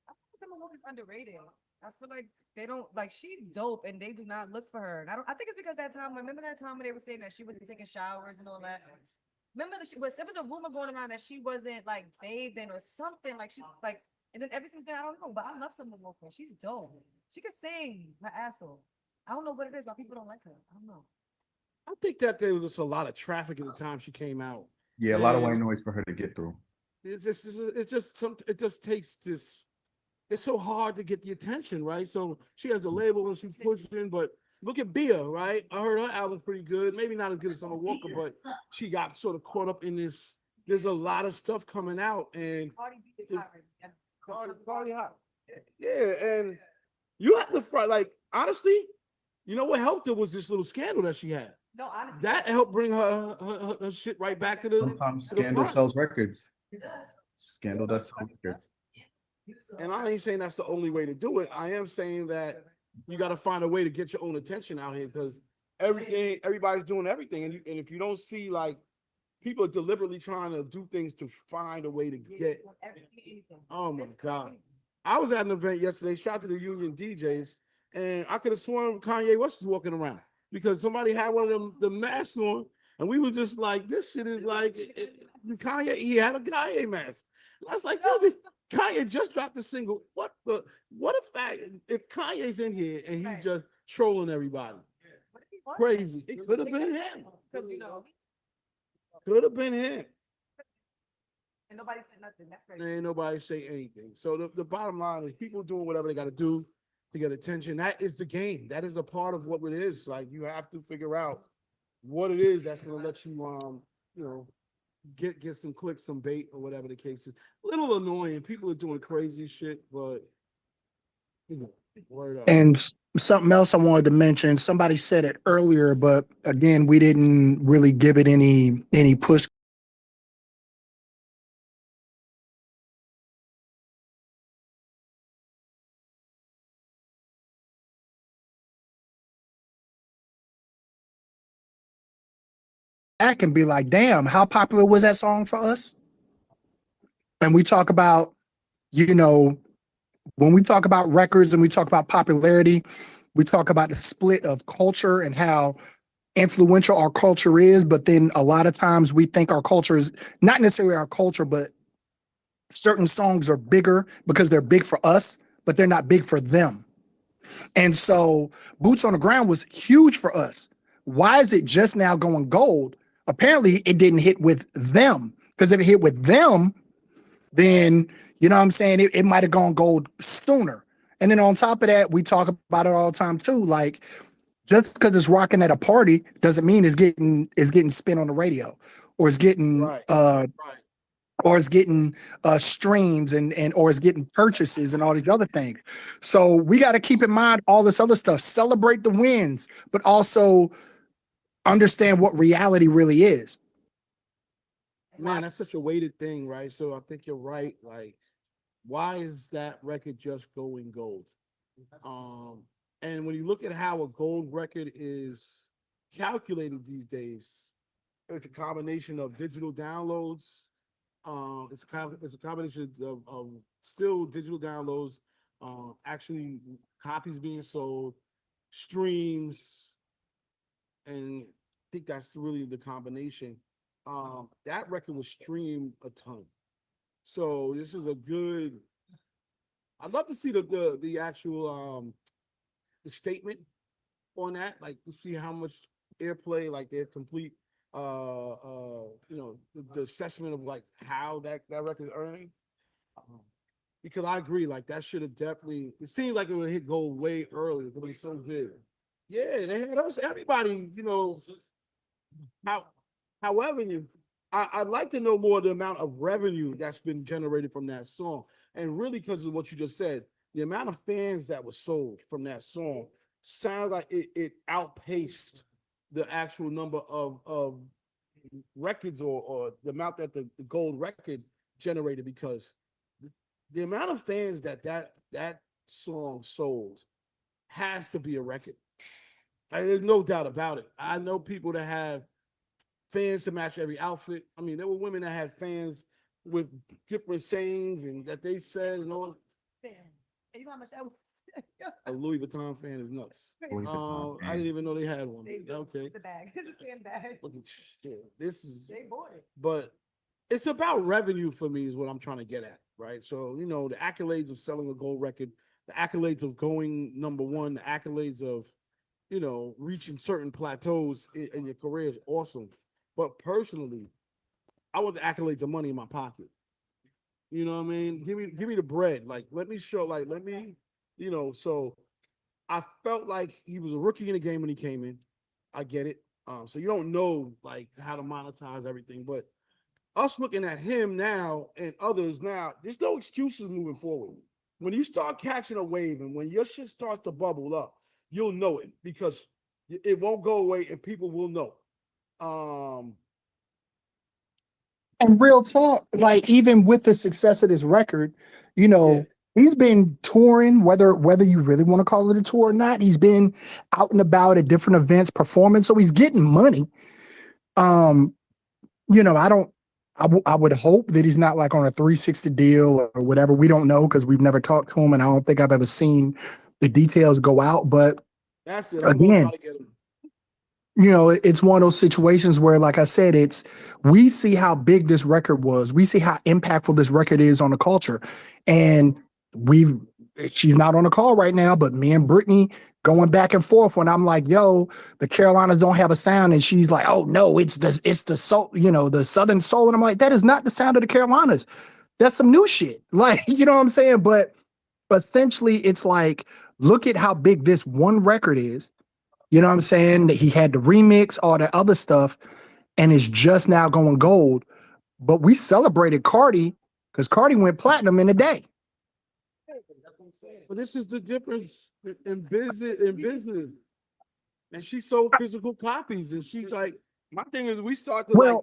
I think I'm underrated. I feel like they don't she's dope, and they do not look for her. And I think it's because remember that time when they were saying that she wasn't taking showers and all that. Remember there was a rumor going around that she wasn't bathing or something, and then ever since then I don't know. But I love Summer Walker. She's dope. She can sing her ass off. I don't know what it is, why people don't like her. I don't know. I think that there was just a lot of traffic at the time she came out. Yeah, a lot of white noise for her to get through. It just takes this. It's so hard to get the attention, right? So she has the label and she's pushing, but look at Bia, right? I heard her album's pretty good. Maybe not as good as Summer Walker, but she got sort of caught up in this. There's a lot of stuff coming out, and Cardi hot. Yeah, and you have to fight. Like honestly, you know what helped her was this little scandal that she had. No, honestly, That helped bring her shit right back to the. Sometimes to the Scandal front. sells records. Scandal does sell records. And I ain't saying that's the only way to do it. I am saying that you got to find a way to get your own attention out here because everybody's doing everything, and if you don't see like people are deliberately trying to do things to find a way to get. Oh my God. I was at an event yesterday, shout out to the union DJs, and I could have sworn Kanye West was walking around because somebody had one of them the mask on, and we were just like, this shit is like Kanye, he had a Kanye mask. I was like, yo, Kanye just dropped a single. What if Kanye's in here and he's just trolling everybody? Crazy. It could have been him. Could have been him. And nobody said nothing. That's crazy. Ain't nobody say anything. So the bottom line is people doing whatever they got to do to get attention. That is the game. That is a part of what it is. Like you have to figure out what it is that's going to let you, get some clicks, some bait, or whatever the case is. A little annoying. People are doing crazy shit, but word up. And something else I wanted to mention, somebody said it earlier, but again, we didn't really give it any push. I can be like, damn, how popular was that song for us? And we talk about, when we talk about records and we talk about popularity, we talk about the split of culture and how influential our culture is. But then a lot of times we think our culture is not necessarily our culture, but certain songs are bigger because they're big for us, but they're not big for them. And so Boots on the Ground was huge for us. Why is it just now going gold? Apparently it didn't hit with them, because if it hit with them, then, you know what I'm saying, it might have gone gold sooner. And then on top of that, we talk about it all the time too. Like, just because it's rocking at a party doesn't mean it's getting spin on the radio, or it's getting or it's getting streams and or it's getting purchases and all these other things. So we got to keep in mind all this other stuff. Celebrate the wins, but also understand what reality really is. Man, that's such a weighted thing, right? So I think you're right. Like, why is that record just going gold? And when you look at how a gold record is calculated these days, it's a combination of digital downloads. It's a combination of still digital downloads, actually copies being sold, streams, and I think that's really the combination. That record was streamed a ton. So this is a good. I'd love to see the actual the statement on that, like to see how much airplay, like their complete the assessment of like how that record is earning. Because I agree, like that should have definitely. It seemed like it would hit gold way earlier. It was so good. Yeah, they had us. Everybody, However, I'd like to know more the amount of revenue that's been generated from that song, and really because of what you just said, the amount of fans that was sold from that song sounds like it outpaced the actual number of records or the amount that the gold record generated, because the amount of fans that song sold has to be a record. There's no doubt about it. I know people that have fans to match every outfit. I mean, there were women that had fans with different sayings and that they said and all. And you know how much that was? A Louis Vuitton fan is nuts. I didn't even know they had one. Okay. The bag. It's a fan bag. Look at shit. This is. They bought it. But it's about revenue for me is what I'm trying to get at, right? So, the accolades of selling a gold record, the accolades of going number one, the accolades of, reaching certain plateaus in your career is awesome. But personally, I want the accolades of money in my pocket. You know what I mean? Give me the bread. Like, let me show, like, so I felt like he was a rookie in the game when he came in. I get it. So you don't know like how to monetize everything, but us looking at him now and others now, there's no excuses moving forward. When you start catching a wave and when your shit starts to bubble up, you'll know it because it won't go away and people will know. And real talk, like even with the success of this record, you know, he's been touring, whether you really want to call it a tour or not. He's been out and about at different events, performing, so he's getting money. You know, I would hope that he's not like on a 360 deal or whatever. We don't know because we've never talked to him, and I don't think I've ever seen the details go out. But that's it. I'm gonna try to get him. You know, it's one of those situations where, like I said, we see how big this record was. We see how impactful this record is on the culture. And she's not on the call right now, but me and Brittany going back and forth when I'm like, yo, the Carolinas don't have a sound. And she's like, oh no, it's the soul, you know, the Southern soul. And I'm like, that is not the sound of the Carolinas. That's some new shit. Like, you know what I'm saying? But essentially it's like, look at how big this one record is. You know what I'm saying? That he had the remix, all the other stuff, and it's just now going gold. But we celebrated Cardi because Cardi went platinum in a day. But this is the difference in business. And she sold physical copies. And she's like, my thing is we start to like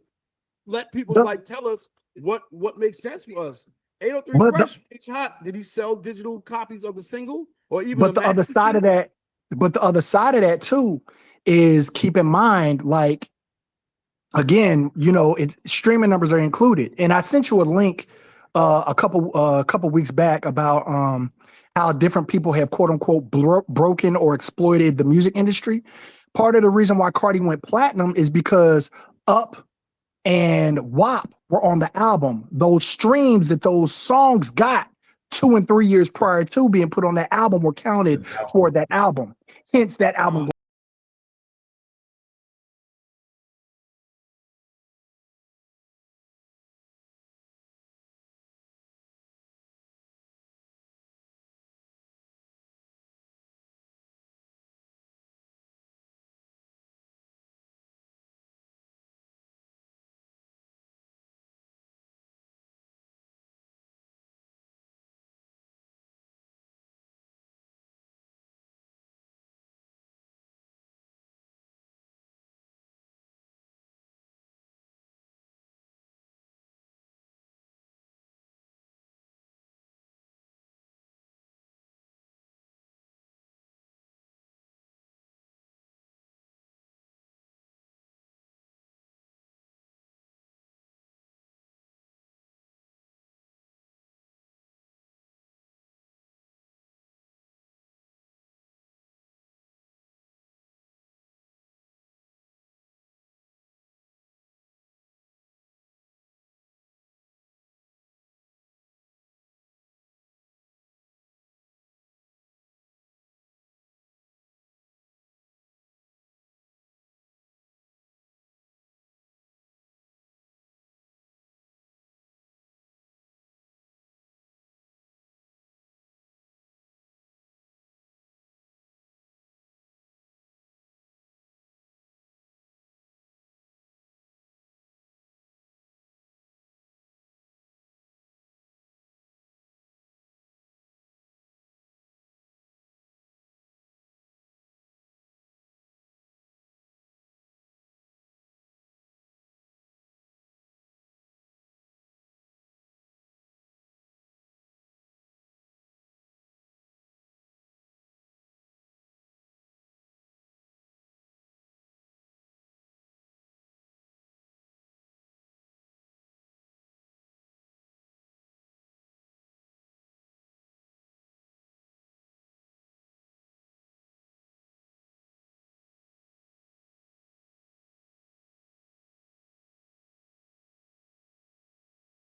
let people like tell us what makes sense for us. 803 Fresh, it's hot. Did he sell digital copies of the single or even But the other side of that, too is keep in mind, like, again, you know, streaming numbers are included. And I sent you a link a couple weeks back about how different people have quote unquote broken or exploited the music industry. Part of the reason why Cardi went platinum is because Up and WAP were on the album. Those streams that those songs got 2 and 3 years prior to being put on that album were counted toward that album. Hence that album.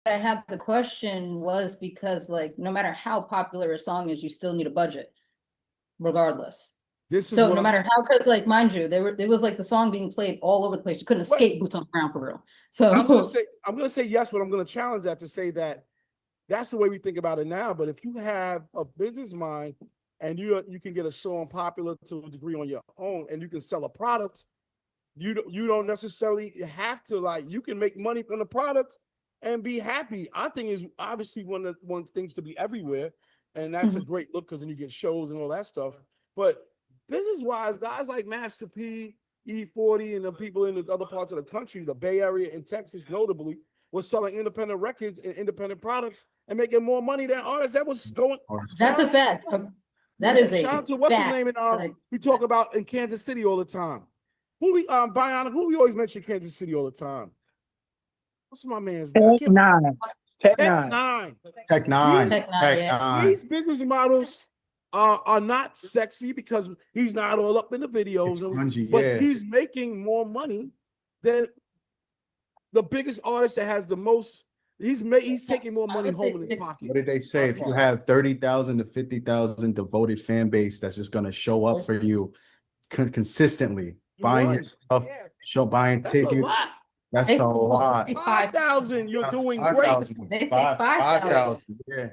I had the question was because like no matter how popular a song is, you still need a budget, regardless. So no matter how, because like mind you, it was like the song being played all over the place. You couldn't escape boots on the ground for real. So I'm gonna say yes, but I'm gonna challenge that to say that that's the way we think about it now. But if you have a business mind and you can get a song popular to a degree on your own, and you can sell a product. You don't necessarily have to, like, you can make money from the product and be happy. I think is obviously one things to be everywhere, and that's a great look because then you get shows and all that stuff. But business wise, guys like Master P, E40, and the people in the other parts of the country, the Bay Area and Texas notably, was selling independent records and independent products and making more money than artists that was going. That's a fact. That is a shout out to what's his fact. name in we talk about in Kansas City all the time. Who we Bionic, who we always mention Kansas City all the time. What's my man's name? Tech Nine. Tech Nine. Tech Nine. These business models are not sexy because he's not all up in the videos, but he's making more money than the biggest artist that has the most. He's taking more money home in his pocket. What did they say? If you have 30,000 to 50,000 devoted fan base that's just gonna show up for you consistently, buying your stuff, buying tickets. That's a lot. 5,000. You're doing great. They say 5,000. Yeah.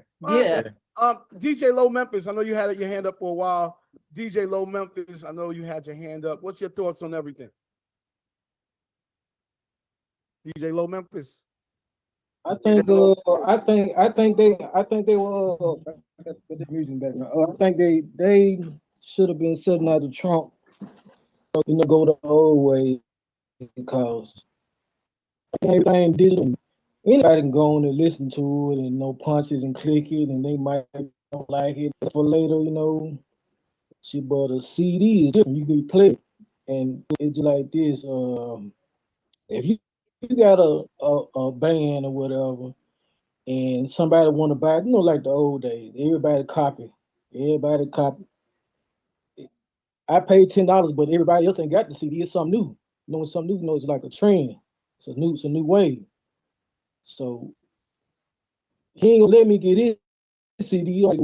DJ Low Memphis, I know you had your hand up for a while. DJ Low Memphis, I know you had your hand up. What's your thoughts on everything? DJ Low Memphis. I think they were I think they should have been setting out the Trump, go the old way, because everything digital. Anybody can go on and listen to it and punch it and click it, and they might don't like it for later, but a CD is different. You can play it, and it's like this. If you got a band or whatever, and somebody want to buy it, like the old days, everybody copy. I paid $10, but everybody else ain't got the CD. It's something new. It's something new. It's like a trend. It's a new wave. So he ain't gonna let me get his CD. Like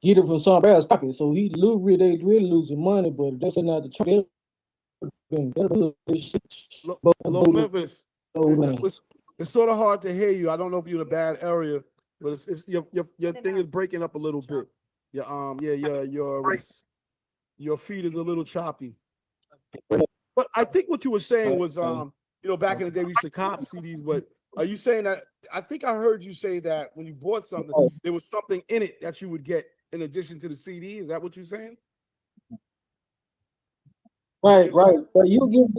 get it from somebody else's pocket. So they really losing money, but that's not the trend. Low Memphis. It's sort of hard to hear you. I don't know if you're in a bad area, but it's your thing is breaking up a little bit. Your feed is a little choppy. But I think what you were saying was, back in the day we used to cop CDs. But are you saying that? I think I heard you say that when you bought something, there was something in it that you would get in addition to the CD. Is that what you're saying? Right. But you'll get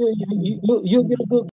a good